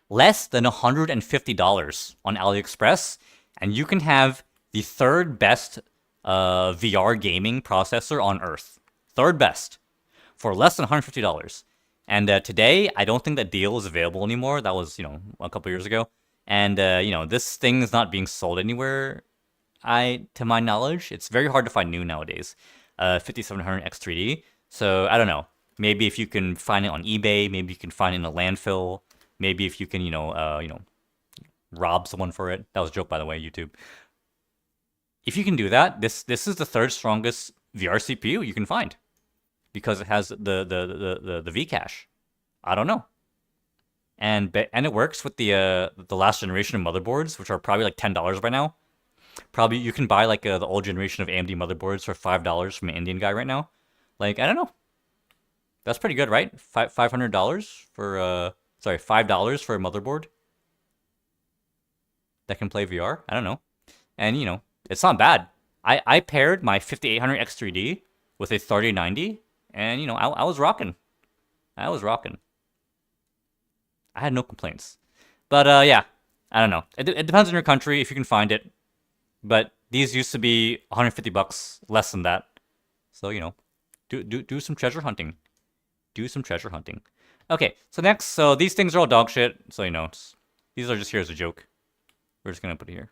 Less than $150 on AliExpress, and you can have the third best VR gaming processor on Earth. Third best for less than $150. And today, I don't think that deal is available anymore. That was, a couple years ago. And, this thing is not being sold anywhere, to my knowledge. It's very hard to find new nowadays. 5700 X3D. So, I don't know. Maybe if you can find it on eBay, maybe you can find it in a landfill. Maybe if you can, rob someone for it. That was a joke, by the way, YouTube. If you can do that, this is the third strongest VR CPU you can find, because it has the Vcache. I don't know. And it works with the last generation of motherboards, which are probably like $10 by now. Probably you can buy like the old generation of AMD motherboards for $5 from an Indian guy right now. Like, I don't know. That's pretty good, right? $500 for $5 for a motherboard that can play VR. I don't know. And it's not bad. I paired my 5800 X3D with a 3090, and I was rocking. I had no complaints. But yeah, I don't know. It depends on your country if you can find it. But these used to be $150, less than that. So do some treasure hunting. Okay, so next, so these things are all dog shit. So these are just here as a joke. We're just gonna put it here.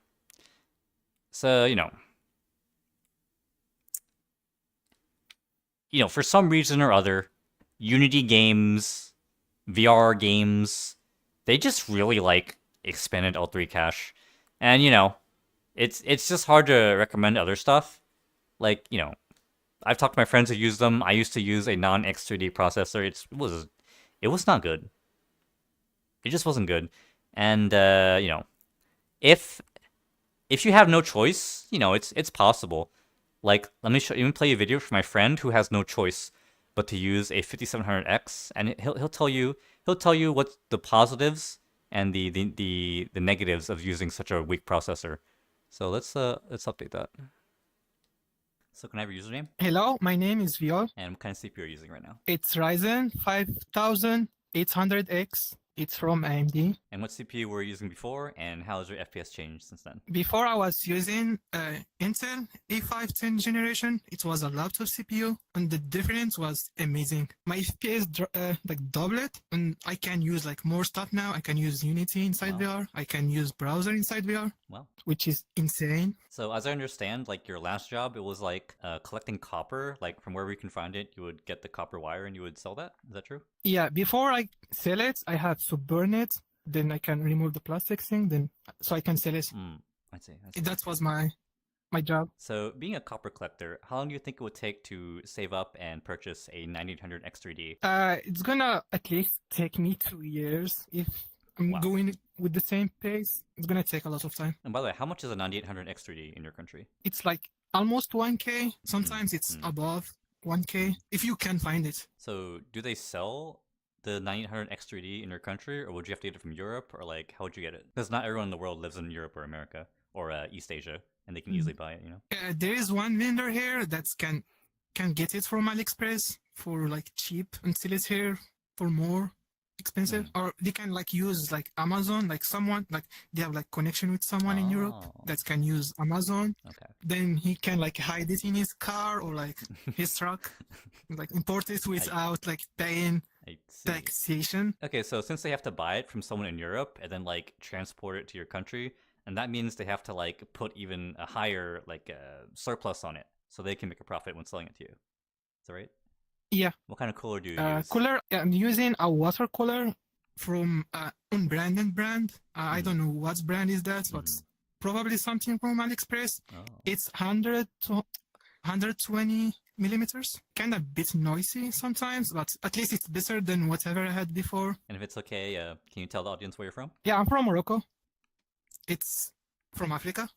So for some reason or other, Unity games, VR games, they just really like expanded L3 cache. And it's just hard to recommend other stuff. Like, I've talked to my friends who use them. I used to use a non-X3D processor. It was not good. It just wasn't good. And if you have no choice, it's possible. Like, let me play a video for my friend who has no choice but to use a 5700X, and he'll tell you what the positives and the negatives of using such a weak processor. So let's update that. So can I have your username? Hello, my name is Viol. And what kind of CPU are you using right now? It's Ryzen 5800X. It's from AMD. And what CPU were you using before, and how has your FPS changed since then? Before I was using Intel A5 10th generation. It was a laptop CPU, and the difference was amazing. My FPS doubled, and I can use like more stuff now. I can use Unity inside VR. I can use browser inside VR. Wow. Which is insane. So as I understand, like your last job, it was like collecting copper. Like from wherever you can find it, you would get the copper wire and you would sell that. Is that true? Yeah. Before I sell it, I have to burn it. Then I can remove the plastic thing. So I can sell it. I see. That was my job. So being a copper collector, how long do you think it would take to save up and purchase a 9800 X3D? It's gonna at least take me 2 years if I'm going with the same pace. It's gonna take a lot of time. And by the way, how much is a 9800 X3D in your country? It's like almost 1K. Sometimes it's above 1K if you can find it. So do they sell the 9800 X3D in your country, or would you have to get it from Europe, or like how would you get it? Because not everyone in the world lives in Europe or America or East Asia, and they can easily buy it. There is one vendor here that can get it from AliExpress for like cheap and sell it here for more expensive. Or they can like use like Amazon, like someone like they have like connection with someone in Europe that can use Amazon. Okay. Then he can like hide it in his car or like his truck, like import it without like paying I see. taxation. Okay, so since they have to buy it from someone in Europe and then like transport it to your country, and that means they have to like put even a higher like surplus on it, so they can make a profit when selling it to you. Is that right? Yeah, What kind of cooler do you use? cooler. I'm using a water cooler from unbranded brand. I don't know what brand is that, but probably something from AliExpress. Oh. It's 100 to 120 millimeters. Kind of bit noisy sometimes, but at least it's better than whatever I had before. And if it's okay, can you tell the audience where you're from? Yeah, I'm from Morocco. It's from Africa.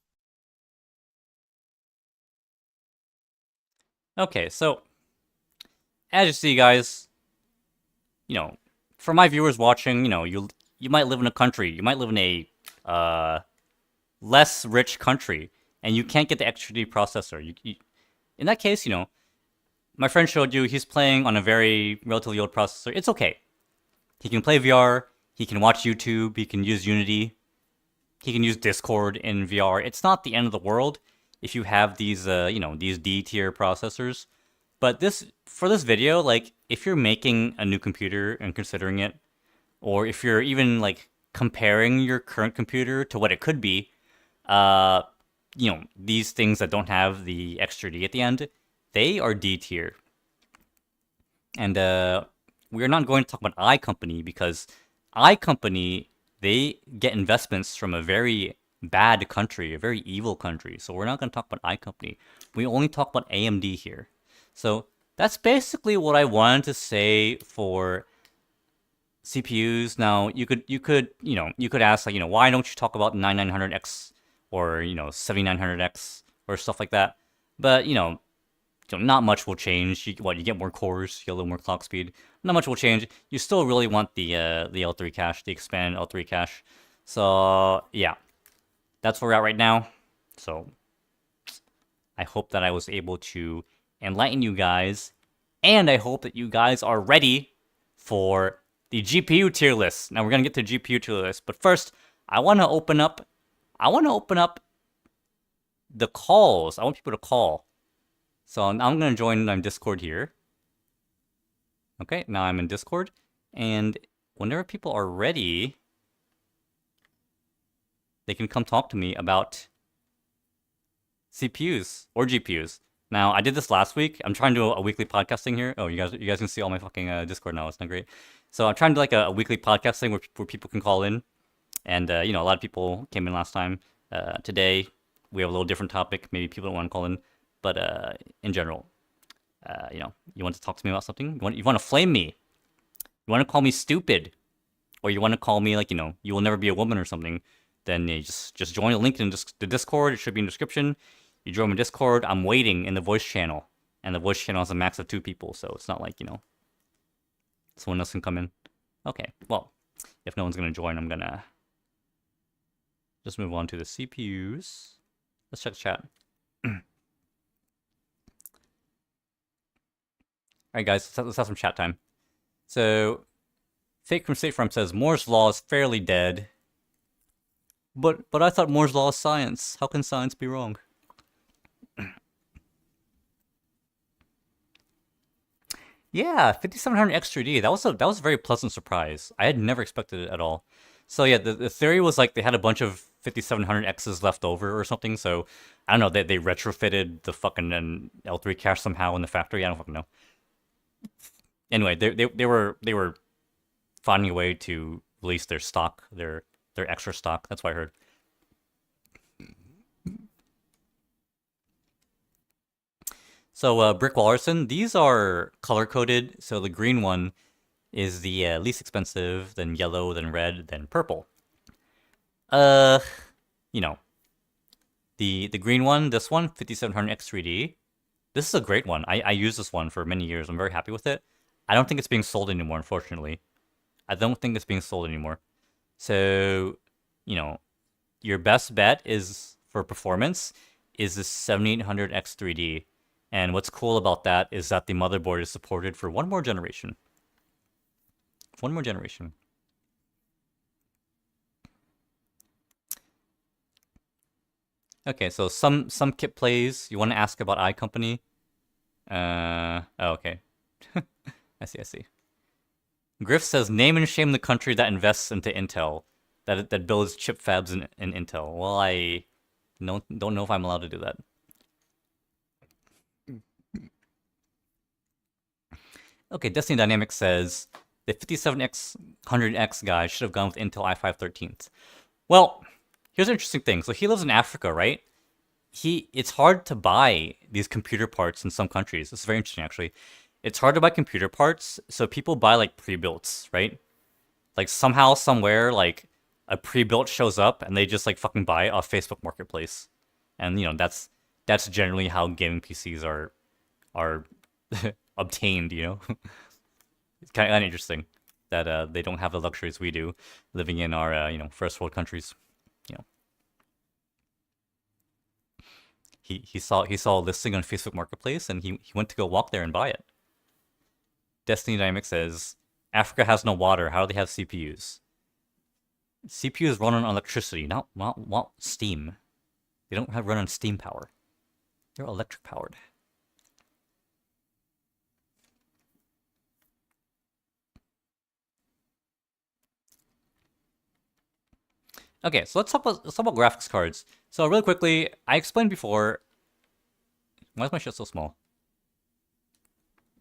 Okay, so as you see, guys, you know, for my viewers watching, you know, you might live in a country, you might live in a less rich country, and you can't get the XTD processor. In that case, you know, my friend showed you he's playing on a very relatively old processor. It's okay. He can play VR. He can watch YouTube. He can use Unity. He can use Discord in VR. It's not the end of the world if you have these, you know, these D tier processors. But for this video, like, if you're making a new computer and considering it, or if you're even like comparing your current computer to what it could be, you know, these things that don't have the extra D at the end, they are D tier. And we're not going to talk about iCompany because iCompany, they get investments from a very bad country, a very evil country. So we're not going to talk about iCompany. We only talk about AMD here. So that's basically what I wanted to say for CPUs. Now you could ask, like, you know, why don't you talk about 9900X or, you know, 7900X or stuff like that? But you know, not much will change. You get more cores, you get a little more clock speed. Not much will change. You still really want the L3 cache, the expanded L3 cache. So yeah, that's where we're at right now. So I hope that I was able to enlighten you guys, and I hope that you guys are ready for the GPU tier list. Now we're gonna get to the GPU tier list, but first I want to open up the calls. I want people to call. So I'm going to join Discord here. Okay, now I'm in Discord. And whenever people are ready, they can come talk to me about CPUs or GPUs. Now, I did this last week. I'm trying to do a weekly podcasting here. Oh, you guys can see all my fucking Discord now. It's not great. So I'm trying to do like a weekly podcasting where people can call in. And, you know, a lot of people came in last time. Today, we have a little different topic. Maybe people don't want to call in. But in general, you know, you want to talk to me about something? You want to flame me? You want to call me stupid? Or you want to call me, like, you know, you will never be a woman or something? Then you just join the link in the Discord. It should be in the description. You join my Discord. I'm waiting in the voice channel. And the voice channel has a max of 2 people. So it's not like, you know, someone else can come in. Okay, well, if no one's going to join, I'm going to just move on to the CPUs. Let's check the chat. Alright guys, let's have some chat time. So, Fake from State Farm says, Moore's Law is fairly dead. But I thought Moore's Law is science. How can science be wrong? Yeah, 5700X3D. That was a very pleasant surprise. I had never expected it at all. So yeah, the theory was like they had a bunch of 5700Xs left over or something. So I don't know, they retrofitted the fucking L3 cache somehow in the factory. I don't fucking know. Anyway, they were finding a way to release their stock, their extra stock. That's what I heard. So Brick Wallerson, these are color coded. So the green one is the least expensive, then yellow, then red, then purple. You know, the green one, this one, 5700X3D. This is a great one. I used this one for many years. I'm very happy with it. I don't think it's being sold anymore, unfortunately. I don't think it's being sold anymore. So, you know, your best bet is for performance is the 7800X3D. And what's cool about that is that the motherboard is supported for one more generation. One more generation. Okay, so some kit plays. You want to ask about iCompany? Oh, okay. I see. Griff says, name and shame the country that invests into Intel, that builds chip fabs in Intel. Well, I don't know if I'm allowed to do that. Okay, Destiny Dynamics says, the 57X 100X guy should have gone with Intel i5-13s. Well, here's an interesting thing. So he lives in Africa, right? It's hard to buy these computer parts in some countries. It's very interesting, actually. It's hard to buy computer parts, so people buy like pre-builts, right? Like somehow, somewhere, like a pre-built shows up, and they just like fucking buy it off Facebook Marketplace, and that's generally how gaming PCs are obtained. It's kind of interesting that they don't have the luxuries we do, living in our first world countries. He saw a listing on Facebook Marketplace, and he went to go walk there and buy it. Destiny Dynamics says, Africa has no water. How do they have CPUs? CPUs run on electricity, not steam. They don't run on steam power. They're electric powered. Okay, so let's talk about graphics cards. So really quickly, I explained before. Why is my shit so small?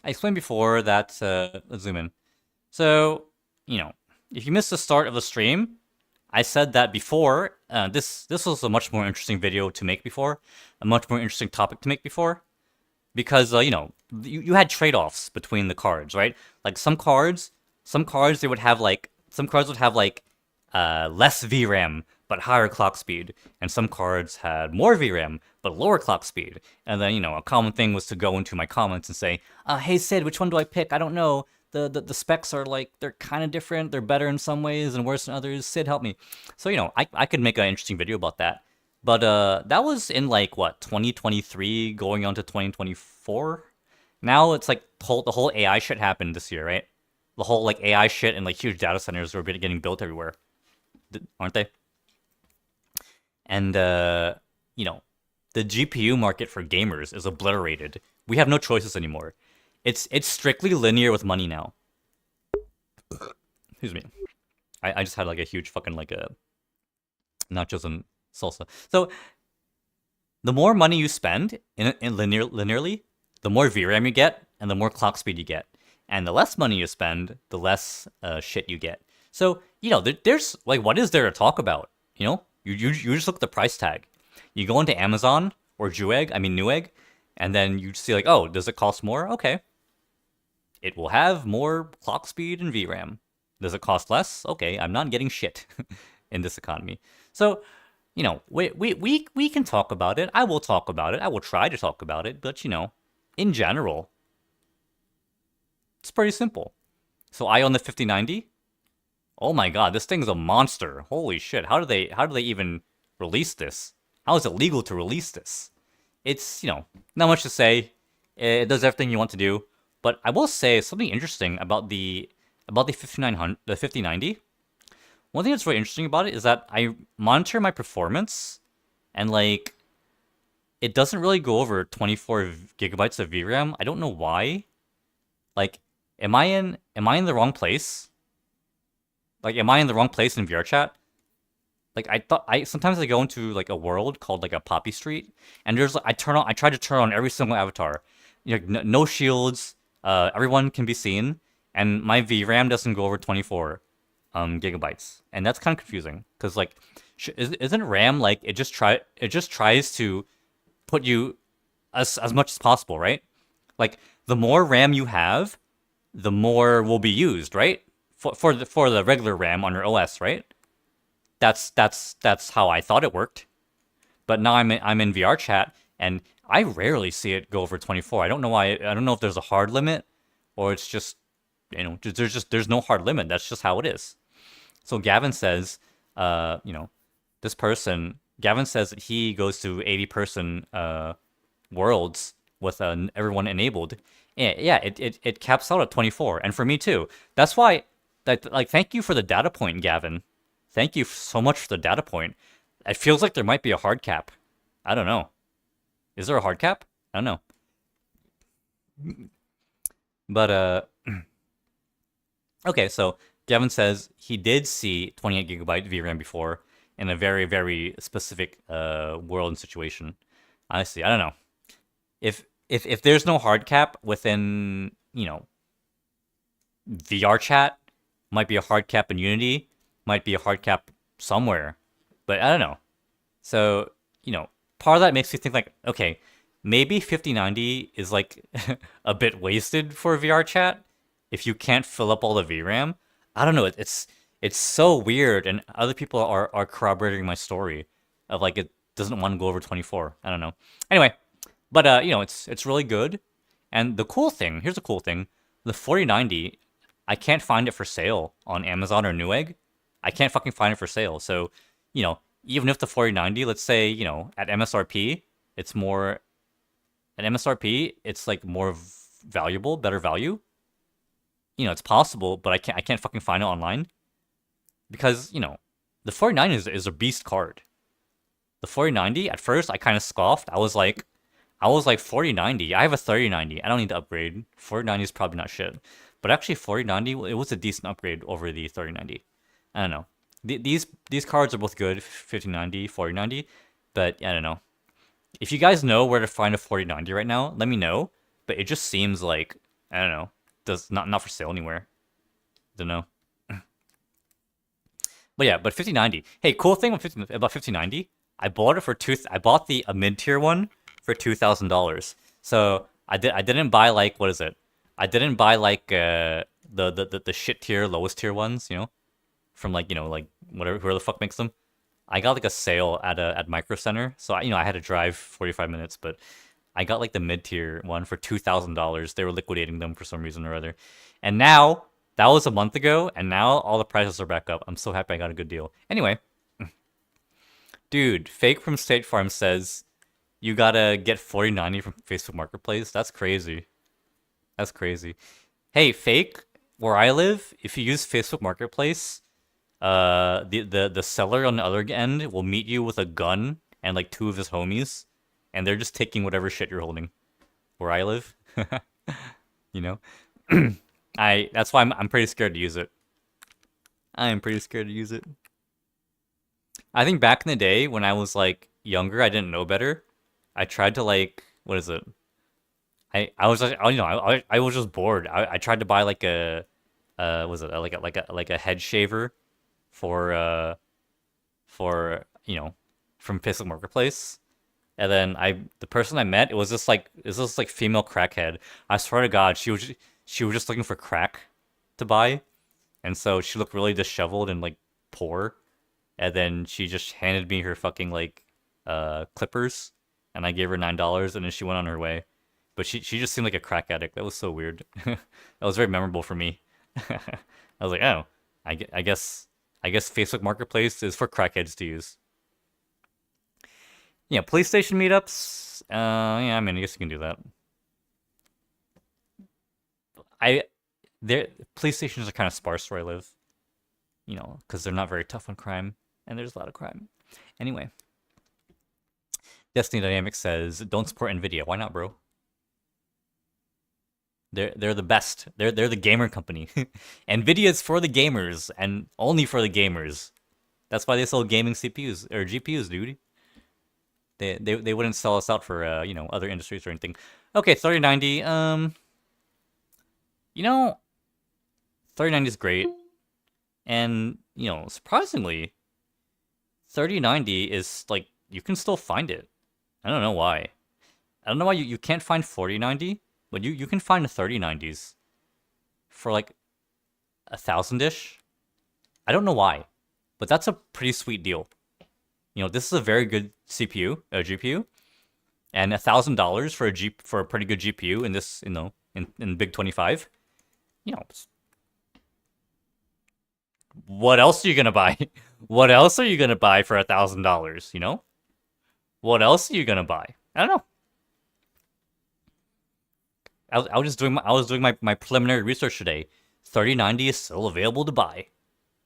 I explained before that. Let's zoom in. So if you missed the start of the stream, I said that before. This was a much more interesting video to make before, a much more interesting topic to make before, because you had trade-offs between the cards, right? Like some cards they would have like less VRAM but higher clock speed, and some cards had more VRAM but lower clock speed. And then a common thing was to go into my comments and say, "Hey Sid, which one do I pick? I don't know. The specs are like they're kind of different. They're better in some ways and worse in others. Sid, help me." So I could make an interesting video about that. But that was in like what 2023 going on to 2024. Now it's like the whole AI shit happened this year, right? The whole like AI shit and like huge data centers were getting built everywhere, aren't they? And the GPU market for gamers is obliterated. We have no choices anymore. It's strictly linear with money now. Excuse me. I just had like a huge fucking like a nachos and salsa. So the more money you spend in linearly, the more VRAM you get and the more clock speed you get. And the less money you spend, the less shit you get. So there's like, what is there to talk about? You just look at the price tag. You go into Amazon or Newegg, and then you see like, oh, does it cost more? Okay. It will have more clock speed and VRAM. Does it cost less? Okay, I'm not getting shit in this economy. So, we can talk about it. I will talk about it. I will try to talk about it. But, in general, it's pretty simple. So I own the 5090. Oh my god, this thing's a monster. Holy shit. How do they even release this? How is it legal to release this? It's, not much to say. It does everything you want to do. But I will say something interesting about the 5090. One thing that's really interesting about it is that I monitor my performance, and like it doesn't really go over 24 gigabytes of VRAM. I don't know why. Like, am I in the wrong place? Like, am I in the wrong place in VRChat? Like, sometimes I go into like a world called like a Poppy Street, and there's like I try to turn on every single avatar. No shields. Everyone can be seen, and my VRAM doesn't go over 24 gigabytes, and that's kind of confusing because like, isn't RAM like it just tries to put you as much as possible, right? Like the more RAM you have, the more will be used, right? For the regular RAM on your OS, right? That's how I thought it worked, but now I'm in VRChat, and I rarely see it go over 24. I don't know why. I don't know if there's a hard limit, or it's just there's no hard limit. That's just how it is. So Gavin says, this person, Gavin says that he goes to 80-person worlds with everyone enabled. Yeah, it caps out at 24, and for me too. That's why, like, thank you for the data point, Gavin. Thank you so much for the data point. It feels like there might be a hard cap. I don't know. Is there a hard cap? I don't know. But Okay, so Gavin says he did see 28 gigabyte VRAM before in a very, very specific world and situation. Honestly, I don't know. If there's no hard cap within, VRChat, might be a hard cap in Unity, might be a hard cap somewhere, but I don't know. So, part of that makes me think like, okay, maybe 5090 is like a bit wasted for VRChat if you can't fill up all the VRAM. I don't know. It's so weird, and other people are corroborating my story of like it doesn't want to go over 24. I don't know. Anyway, but it's really good. And the cool thing, here's the cool thing: the 4090, I can't find it for sale on Amazon or Newegg. I can't fucking find it for sale. So, even if the 4090, let's say, at MSRP, it's more at MSRP, it's like more valuable, better value. It's possible, but I can't fucking find it online because, the 4090 is a beast card. The 4090, at first, I kind of scoffed. I was like 4090. I have a 3090. I don't need to upgrade. 4090 is probably not shit. But actually, 4090, it was a decent upgrade over the 3090. I don't know. These cards are both good, 5090, 4090, but I don't know. If you guys know where to find a 4090 right now, let me know. But it just seems like, I don't know, does not for sale anywhere. Don't know. But yeah, but 5090. Hey, cool thing about 5090, I bought it for I bought a mid-tier one for $2,000. So I didn't buy like, what is it? I didn't buy like the shit tier, lowest tier ones, from like, like whatever, whoever the fuck makes them. I got like a sale at Micro Center, so I had to drive 45 minutes, but I got like the mid-tier one for $2,000. They were liquidating them for some reason or other. And now, that was a month ago, and now all the prices are back up. I'm so happy I got a good deal. Anyway, dude, Fake from State Farm says you gotta get 4090 from Facebook Marketplace. That's crazy. That's crazy. Hey, Fake, where I live, if you use Facebook Marketplace, the seller on the other end will meet you with a gun and like two of his homies, and they're just taking whatever shit you're holding. Where I live, that's why I'm pretty scared to use it. I am pretty scared to use it. I think back in the day when I was like younger, I didn't know better. I tried to like, what is it? I was like, I was just bored. I tried to buy like was it like a head shaver for from Facebook Marketplace, and then the person I met, it was just like female crackhead. I swear to God, she was just looking for crack to buy, and so she looked really disheveled and like poor, and then she just handed me her fucking like clippers, and I gave her $9, and then she went on her way. But she just seemed like a crack addict. That was so weird. That was very memorable for me. I was like, oh, I guess Facebook Marketplace is for crackheads to use. Yeah, PlayStation meetups. Yeah, I mean, I guess you can do that. PlayStations are kind of sparse where I live. Because they're not very tough on crime, and there's a lot of crime. Anyway, Destiny Dynamics says, "Don't support Nvidia." Why not, bro? They're the best. They're the gamer company. Nvidia's for the gamers and only for the gamers. That's why they sell gaming CPUs or GPUs, dude. They wouldn't sell us out for other industries or anything. Okay, 3090. 3090 is great, and surprisingly, 3090 is like you can still find it. I don't know why. I don't know why you can't find 4090. But you can find the 3090s for like 1,000-ish. I don't know why, but that's a pretty sweet deal. This is a very good CPU, GPU, and $1,000 for a pretty good GPU in this, in Big 25. What else are you gonna buy? What else are you gonna buy for $1,000? What else are you gonna buy? I don't know. I was doing my preliminary research today. 3090 is still available to buy.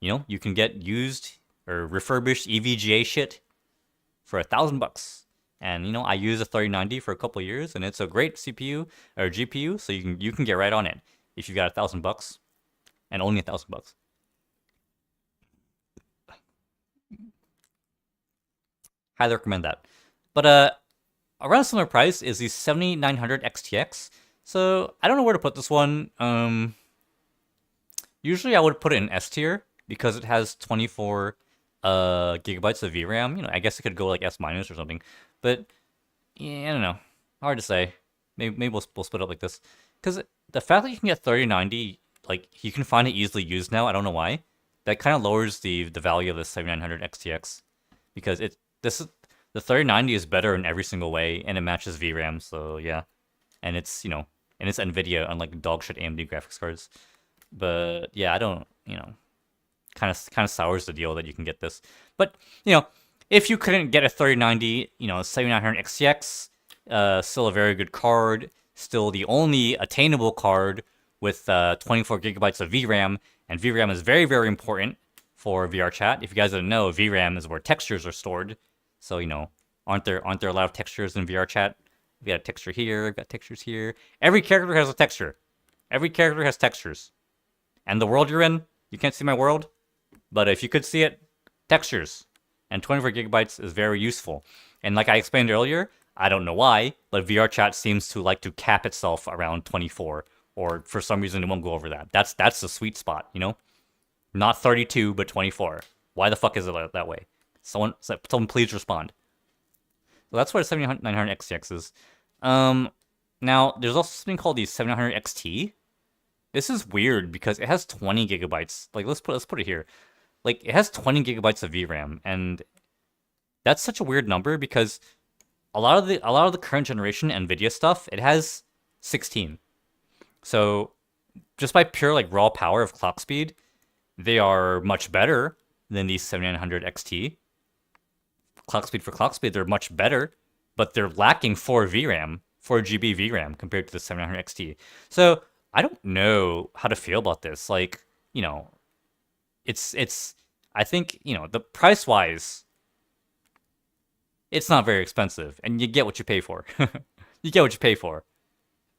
You can get used or refurbished EVGA shit for $1,000. And I use a 3090 for a couple of years, and it's a great CPU or GPU, so you can get right on it if you got $1,000. and only $1,000. Highly recommend that. But around a similar price is the 7900 XTX. So I don't know where to put this one. Usually I would put it in S tier because it has 24 gigabytes of VRAM. You know, I guess it could go like S minus or something. But yeah, I don't know. Hard to say. Maybe we'll split up like this. Because the fact that you can get 3090, like you can find it easily used now. I don't know why. That kind of lowers the value of the 7900 XTX because the 3090 is better in every single way and it matches VRAM. So yeah, and it's and it's NVIDIA unlike dog shit AMD graphics cards. But yeah, I don't kind of sours the deal that you can get this. But if you couldn't get a 3090, 7900 XTX, still a very good card, still the only attainable card with 24 gigabytes of VRAM, and VRAM is very, very important for VRChat. If you guys didn't know, VRAM is where textures are stored. So, aren't there a lot of textures in VRChat? We got a texture here, we've got textures here. Every character has a texture. Every character has textures. And the world you're in, you can't see my world, but if you could see it, textures. And 24 gigabytes is very useful. And like I explained earlier, I don't know why, but VRChat seems to like to cap itself around 24, or for some reason it won't go over that. That's the sweet spot, Not 32, but 24. Why the fuck is it that way? Someone please respond. So that's what a 7900 XTX is. Now, there's also something called the 700 XT. This is weird because it has 20 gigabytes. Like, let's put it here. Like, it has 20 gigabytes of VRAM, and that's such a weird number because a lot of the current generation NVIDIA stuff, it has 16. So, just by pure like raw power of clock speed, they are much better than the 7900 XT. Clock speed, they're much better, but they're lacking 4 VRAM, 4 GB VRAM compared to the 700 XT. So I don't know how to feel about this. Like, it's I think, the price wise, it's not very expensive, and you get what you pay for. You get what you pay for.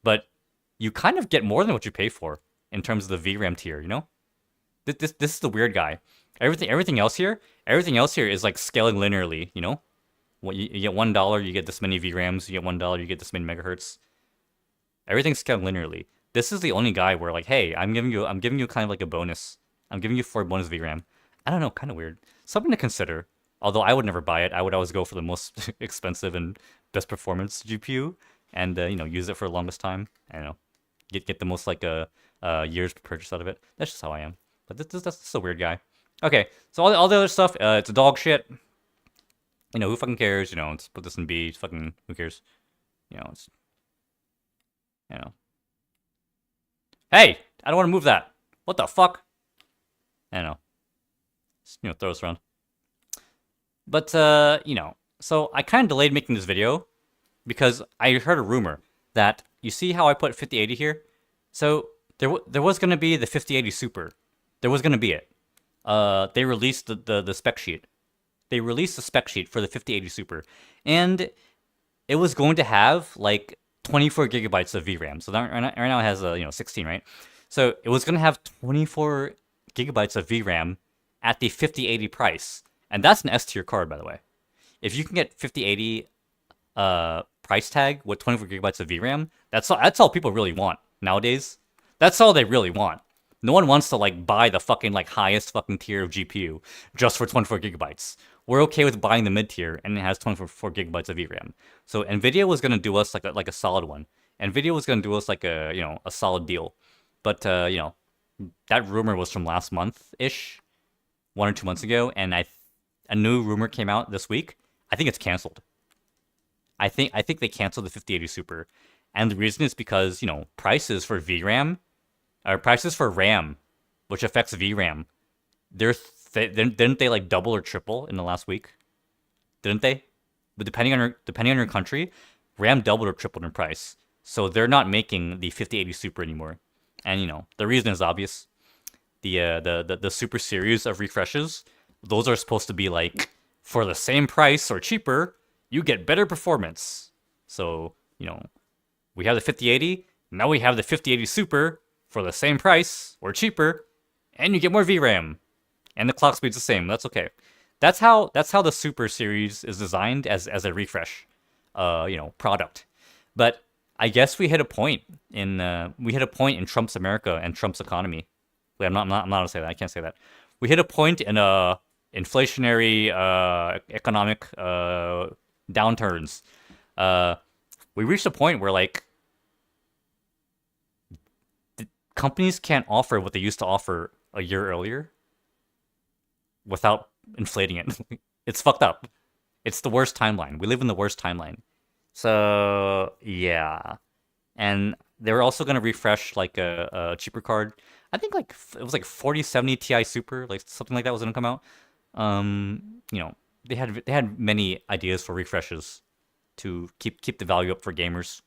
But you kind of get more than what you pay for in terms of the VRAM tier, This is the weird guy. Everything else here is like scaling linearly, What you get $1, you get this many VRAMs, you get $1, you get this many megahertz. Everything's scaled linearly. This is the only guy where like, hey, I'm giving you kind of like a bonus. I'm giving you 4 bonus VRAM. I don't know, kind of weird. Something to consider. Although I would never buy it. I would always go for the most expensive and best performance GPU and use it for the longest time. I don't know. Get the most like years purchase out of it. That's just how I am. But that's a weird guy. Okay, so all the other stuff, it's a dog shit. Who fucking cares? Let's put this in B. Fucking who cares? It's Hey, I don't want to move that. What the fuck? I don't know. Just, throw this around. But so I kind of delayed making this video because I heard a rumor that you see how I put 5080 here. So there was gonna be the 5080 Super. There was gonna be it. They released the spec sheet. They released the spec sheet for the 5080 Super, and it was going to have like 24 gigabytes of VRAM. So that, right now it has 16, right? So it was going to have 24 gigabytes of VRAM at the 5080 price, and that's an S tier card, by the way. If you can get 5080 price tag with 24 gigabytes of VRAM, that's all people really want nowadays. That's all they really want. No one wants to like buy the fucking like highest fucking tier of GPU just for 24 gigabytes. We're okay with buying the mid tier and it has 24 gigabytes of VRAM. So Nvidia was gonna do us like a solid one. Nvidia was gonna do us like a solid deal. But that rumor was from last month ish, 1 or 2 months ago, and a new rumor came out this week. I think it's canceled. I think they canceled the 5080 Super, and the reason is because prices for VRAM. Prices for RAM, which affects VRAM, didn't they like double or triple in the last week? Didn't they? But depending on your country, RAM doubled or tripled in price. So they're not making the 5080 Super anymore. And the reason is obvious. The Super series of refreshes, those are supposed to be like for the same price or cheaper, you get better performance. So we have the 5080, now we have the 5080 Super. For the same price or cheaper, and you get more VRAM, and the clock speed's the same. That's okay. That's how the Super series is designed as a refresh, product. But I guess we hit a point in Trump's America and Trump's economy. Wait, I'm not gonna say that. I can't say that. We hit a point in inflationary economic downturns. We reached a point where like companies can't offer what they used to offer a year earlier without inflating it. It's fucked up. It's the worst timeline. We live in the worst timeline. So yeah, and they were also gonna refresh like a cheaper card. I think like it was like 4070 Ti Super, like something like that was gonna come out. They had many ideas for refreshes to keep the value up for gamers,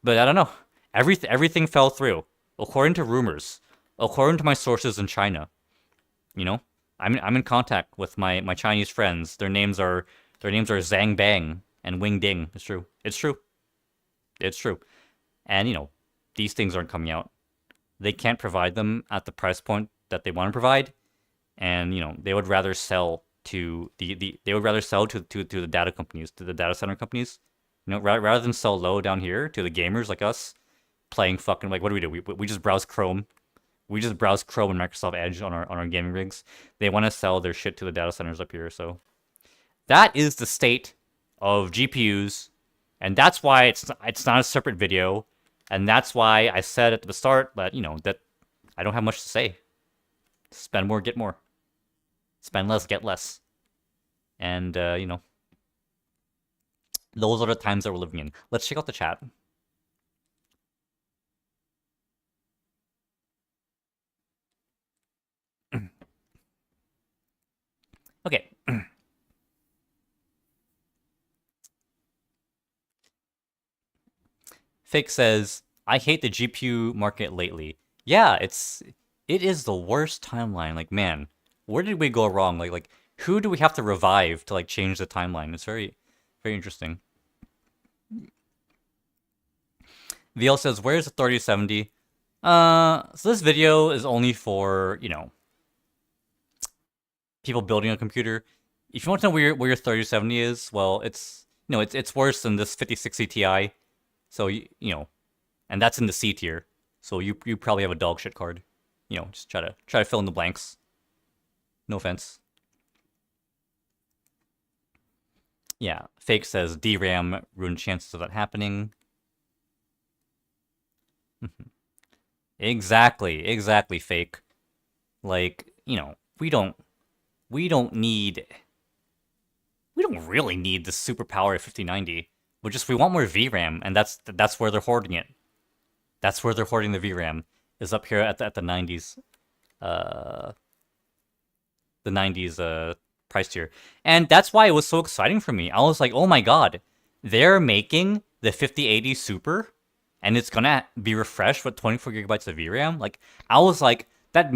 but I don't know. Everything fell through, according to rumors, according to my sources in China. I'm in contact with my Chinese friends. Their names are Zhang Bang and Wing Ding. It's true. It's true. It's true. And these things aren't coming out. They can't provide them at the price point that they want to provide, and they would rather sell to the data companies, to the data center companies. Rather than sell low down here to the gamers like us, playing fucking like what do? We just browse Chrome. We just browse Chrome and Microsoft Edge on our gaming rigs. They want to sell their shit to the data centers up here. So that is the state of GPUs, and that's why it's not a separate video, and that's why I said at the start that that I don't have much to say. Spend more, get more. Spend less, get less. And those are the times that we're living in. Let's check out the chat. Okay. Fake says, I hate the GPU market lately. Yeah, it is the worst timeline. Like, man, where did we go wrong? Like who do we have to revive to like change the timeline? It's very, very interesting. VL says, where's the 3070? So this video is only for, people building a computer. If you want to know where your 3070 is, well, it's worse than this 5060 Ti. So and that's in the C tier. So you probably have a dog shit card. Just try to fill in the blanks. No offense. Yeah, Fake says DRAM ruined chances of that happening. Exactly, Fake. Like, we don't really need the superpower of 5090. We want more VRAM, and that's where they're hoarding it. That's where they're hoarding the VRAM, is up here at the 90s. The 90s price tier. And that's why it was so exciting for me. I was like, oh my god, they're making the 5080 Super, and it's gonna be refreshed with 24 gigabytes of VRAM. Like, I was like, that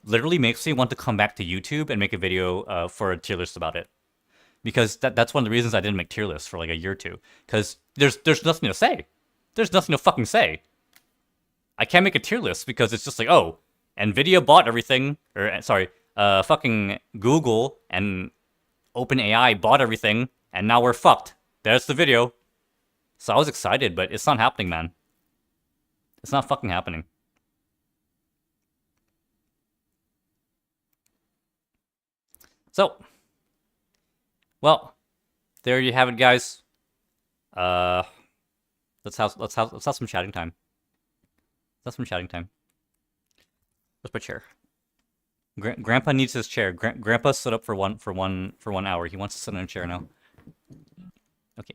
literally makes me want to come back to YouTube and make a video for a tier list about it. Because that's one of the reasons I didn't make tier lists for like a year or two. Because there's nothing to say. There's nothing to fucking say. I can't make a tier list because it's just like, oh, Nvidia bought everything. Or, sorry, fucking Google and OpenAI bought everything. And now we're fucked. There's the video. So I was excited, but it's not happening, man. It's not fucking happening. So, well, there you have it, guys. Let's have some chatting time. Let's have some chatting time. Where's my chair? Grandpa needs his chair. Grandpa stood up for 1 hour. He wants to sit in a chair now. Okay.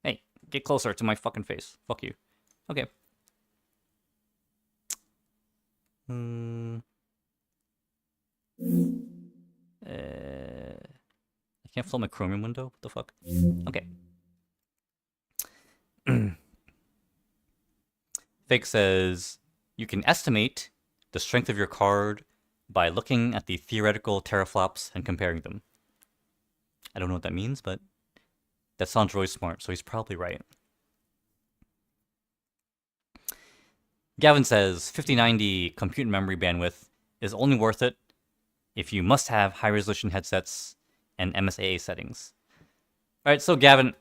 Hey, get closer to my fucking face. Fuck you. Okay. I can't fill my Chromium window? What the fuck? Okay. Fake says, you can estimate the strength of your card by looking at the theoretical teraflops and comparing them. I don't know what that means, but that sounds really smart, so he's probably right. Gavin says 5090 compute memory bandwidth is only worth it if you must have high resolution headsets and MSAA settings. All right, so Gavin,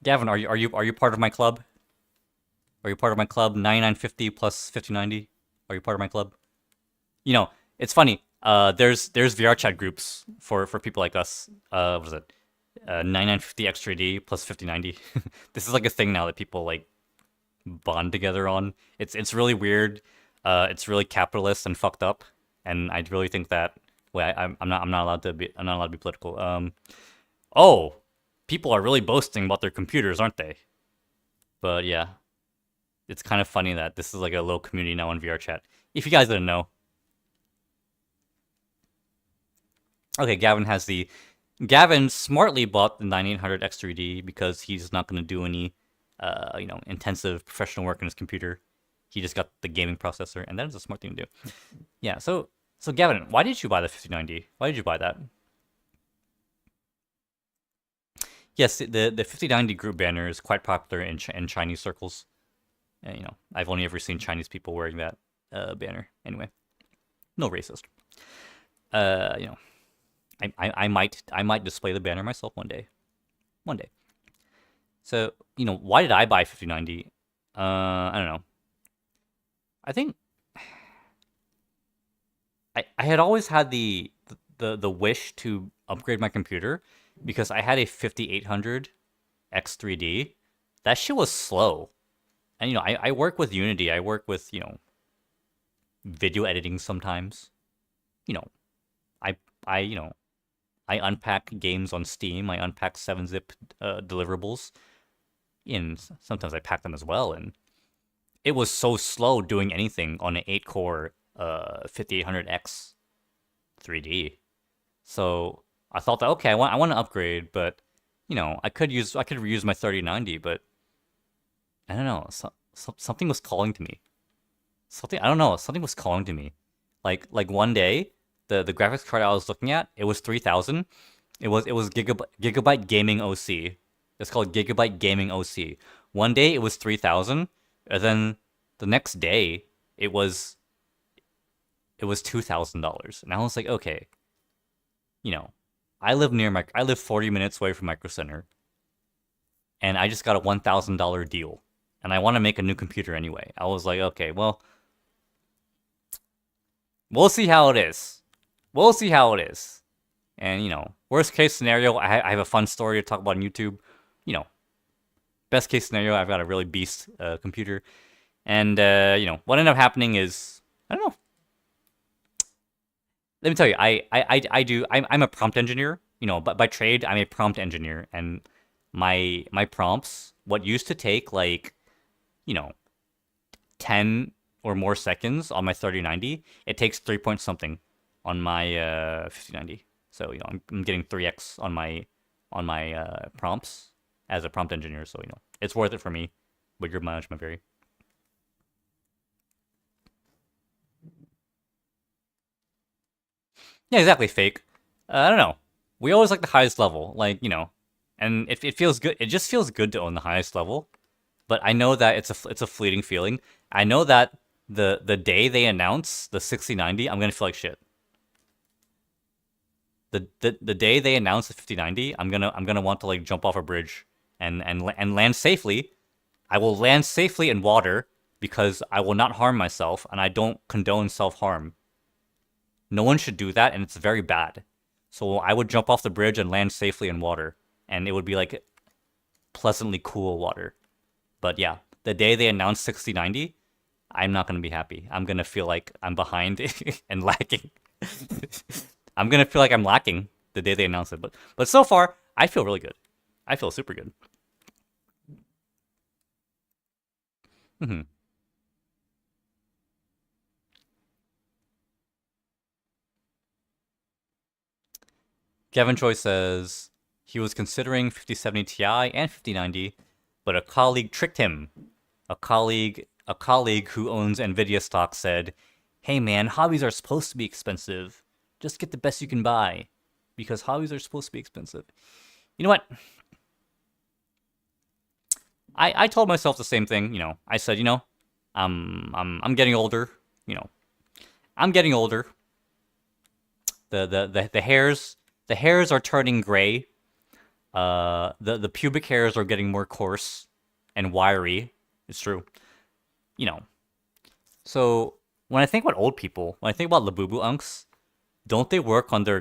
are you part of my club? Are you part of my club? 9950 plus 5090. Are you part of my club? You know, it's funny. There's VRChat groups for people like us. What is it? 9950 X3D plus 5090. This is like a thing now that people like bond together on. It's really weird. It's really capitalist and fucked up. And I really think that. Wait, I'm not allowed to be. I'm not allowed to be political. Oh, people are really boasting about their computers, aren't they? But yeah, it's kind of funny that this is like a little community now on VRChat. If you guys didn't know. Okay, Gavin smartly bought the 9800 X3D because he's not going to do any, intensive professional work on his computer. He just got the gaming processor, and that is a smart thing to do. Yeah, so Gavin, why did you buy the 5090? Why did you buy that? Yes, the 5090 group banner is quite popular in Chinese circles. And, I've only ever seen Chinese people wearing that banner. Anyway, no racist. I might display the banner myself one day. One day. So, why did I buy 5090? I don't know. I think I had always had the wish to upgrade my computer because I had a 5800 X3D. That shit was slow. And I work with Unity. I work with, video editing sometimes. I unpack games on Steam. I unpack 7-zip deliverables. And sometimes I pack them as well. And it was so slow doing anything on an 8-core 5800X 3D. So I thought that, okay, I want to upgrade, but I could reuse my 3090, but I don't know. Something was calling to me. Something was calling to me. Like one day, the graphics card I was looking at, it was 3000. It was Gigabyte Gaming OC. It's called Gigabyte Gaming OC. One day it was 3000, and then the next day it was $2,000. And I was like, okay, I live 40 minutes away from Micro Center, and I just got a $1,000 deal, and I want to make a new computer anyway. I was like, okay, well, we'll see how it is. We'll see how it is. And, worst case scenario, I have a fun story to talk about on YouTube. Best case scenario, I've got a really beast computer. And, what ended up happening is, I don't know. Let me tell you, I'm a prompt engineer. But by trade, I'm a prompt engineer. And my prompts, what used to take like, 10 or more seconds on my 3090, it takes 3 point something on my 5090. So I'm getting 3x on my prompts as a prompt engineer. So it's worth it for me. But your mileage might vary. Yeah, exactly. Fake. I don't know. We always like the highest level, and it feels good. It just feels good to own the highest level. But I know that it's a fleeting feeling. I know that the day they announce the 6090, I'm gonna feel like shit. The day they announce the 5090, I'm gonna want to like jump off a bridge and land safely. I will land safely in water because I will not harm myself, and I don't condone self-harm. No one should do that, and it's very bad. So I would jump off the bridge and land safely in water, and it would be like pleasantly cool water. But yeah, the day they announce 6090, I'm not going to be happy. I'm going to feel like I'm behind and lacking. I'm going to feel like I'm lacking the day they announce it. But so far, I feel really good. I feel super good. Gavin Choi says he was considering 5070 Ti and 5090, but a colleague tricked him. A colleague who owns Nvidia stock said, "Hey man, hobbies are supposed to be expensive. Just get the best you can buy, because hobbies are supposed to be expensive." You know what? I told myself the same thing. I said, I'm getting older. You know, I'm getting older. The hairs are turning gray. The pubic hairs are getting more coarse and wiry. It's true. You know. So when I think about old people, when I think about Labubu unks, don't they work on their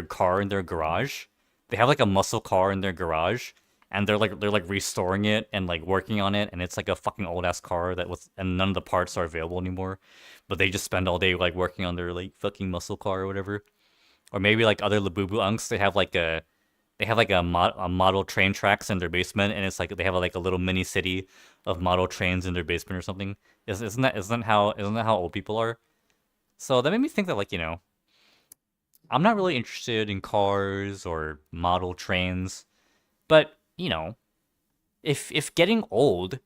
car in their garage? They have like a muscle car in their garage, and they're like restoring it and like working on it, and it's like a fucking old ass car and none of the parts are available anymore, but they just spend all day like working on their like fucking muscle car or whatever. Or maybe like other Labubu unks, they have like a model train tracks in their basement, and it's like they have like a little mini city of model trains in their basement or something. Isn't that how old people are? So that made me think that, like, I'm not really interested in cars or model trains, but if getting old,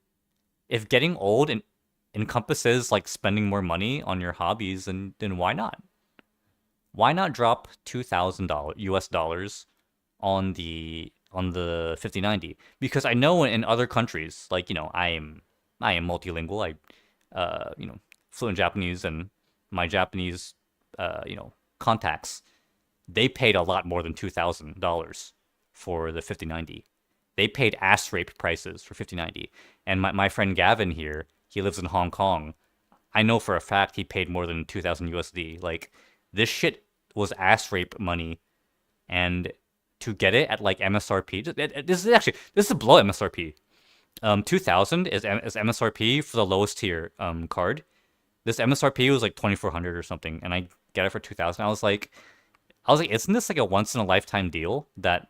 encompasses like spending more money on your hobbies, then why not? Why not drop $2,000 US dollars on the 5090? Because I know in other countries, like, I am multilingual. Fluent Japanese, and my Japanese contacts, they paid a lot more than $2,000 for the 5090. They paid ass rape prices for 5090. And my friend Gavin here, he lives in Hong Kong. I know for a fact he paid more than 2,000 USD. Like, this shit was ass rape money, and to get it at like MSRP, this is below MSRP. 2,000 is MSRP for the lowest tier card. This MSRP was like 2,400 or something, and I get it for 2,000. I was like, isn't this like a once in a lifetime deal that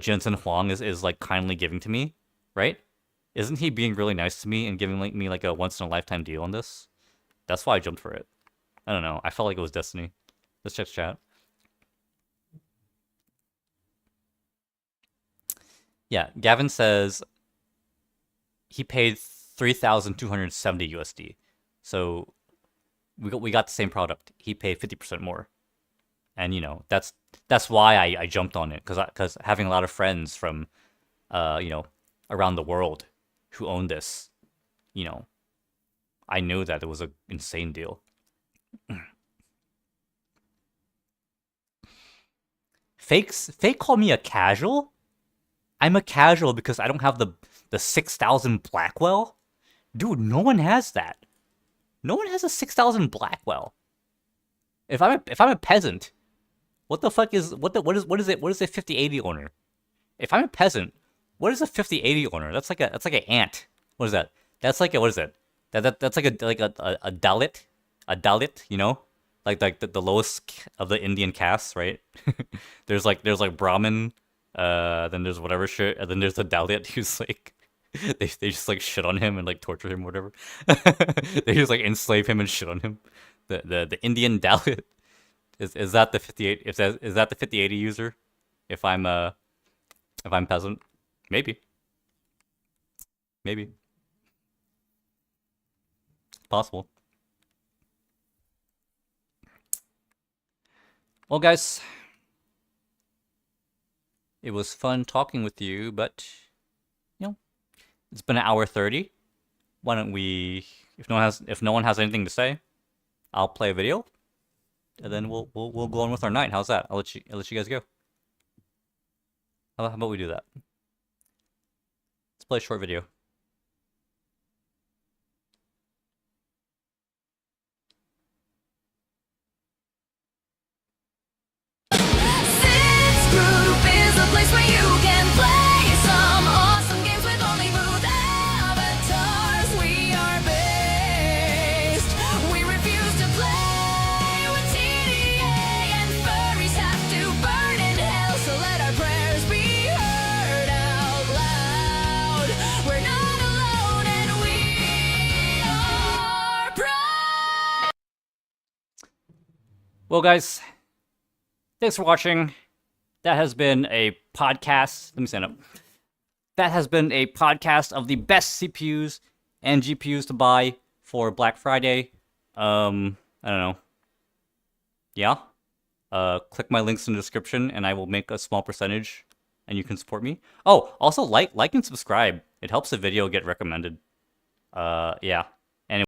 Jensen Huang is like kindly giving to me, right? Isn't he being really nice to me and giving me like a once in a lifetime deal on this? That's why I jumped for it. I don't know. I felt like it was destiny. Let's check chat. Yeah, Gavin says he paid 3,270 USD. So we got the same product. He paid 50% more. And that's why I jumped on it, cuz having a lot of friends from around the world who own this, I knew that it was an insane deal. Fake call me a casual? I'm a casual because I don't have the 6,000 Blackwell? Dude, no one has that. No one has a 6,000 Blackwell. If I'm a peasant, what the fuck is what is it? What is a 5080 owner? If I'm a peasant, what is a 5080 owner? That's like an ant. What is that? That's like what is it? That's like a Dalit, like the lowest of the Indian castes, right? there's like Brahmin, then there's whatever shit, and then there's the Dalit who's like they just like shit on him and like torture him or whatever. They just like enslave him and shit on him. The Indian Dalit. Is that the 58? Is that the 5080 user? If I'm peasant, maybe. It's possible. Well, guys, it was fun talking with you, but it's been an hour 30. Why don't we? If no one has anything to say, I'll play a video, and then we'll go on with our night. How's that? I'll let you guys go. How about we do that? Let's play a short video. Well, guys, thanks for watching. That has been a podcast. Let me stand up. That has been a podcast of the best CPUs and GPUs to buy for Black Friday. I don't know. Yeah. Click my links in the description, and I will make a small percentage, and you can support me. Oh, also like and subscribe. It helps the video get recommended. Yeah.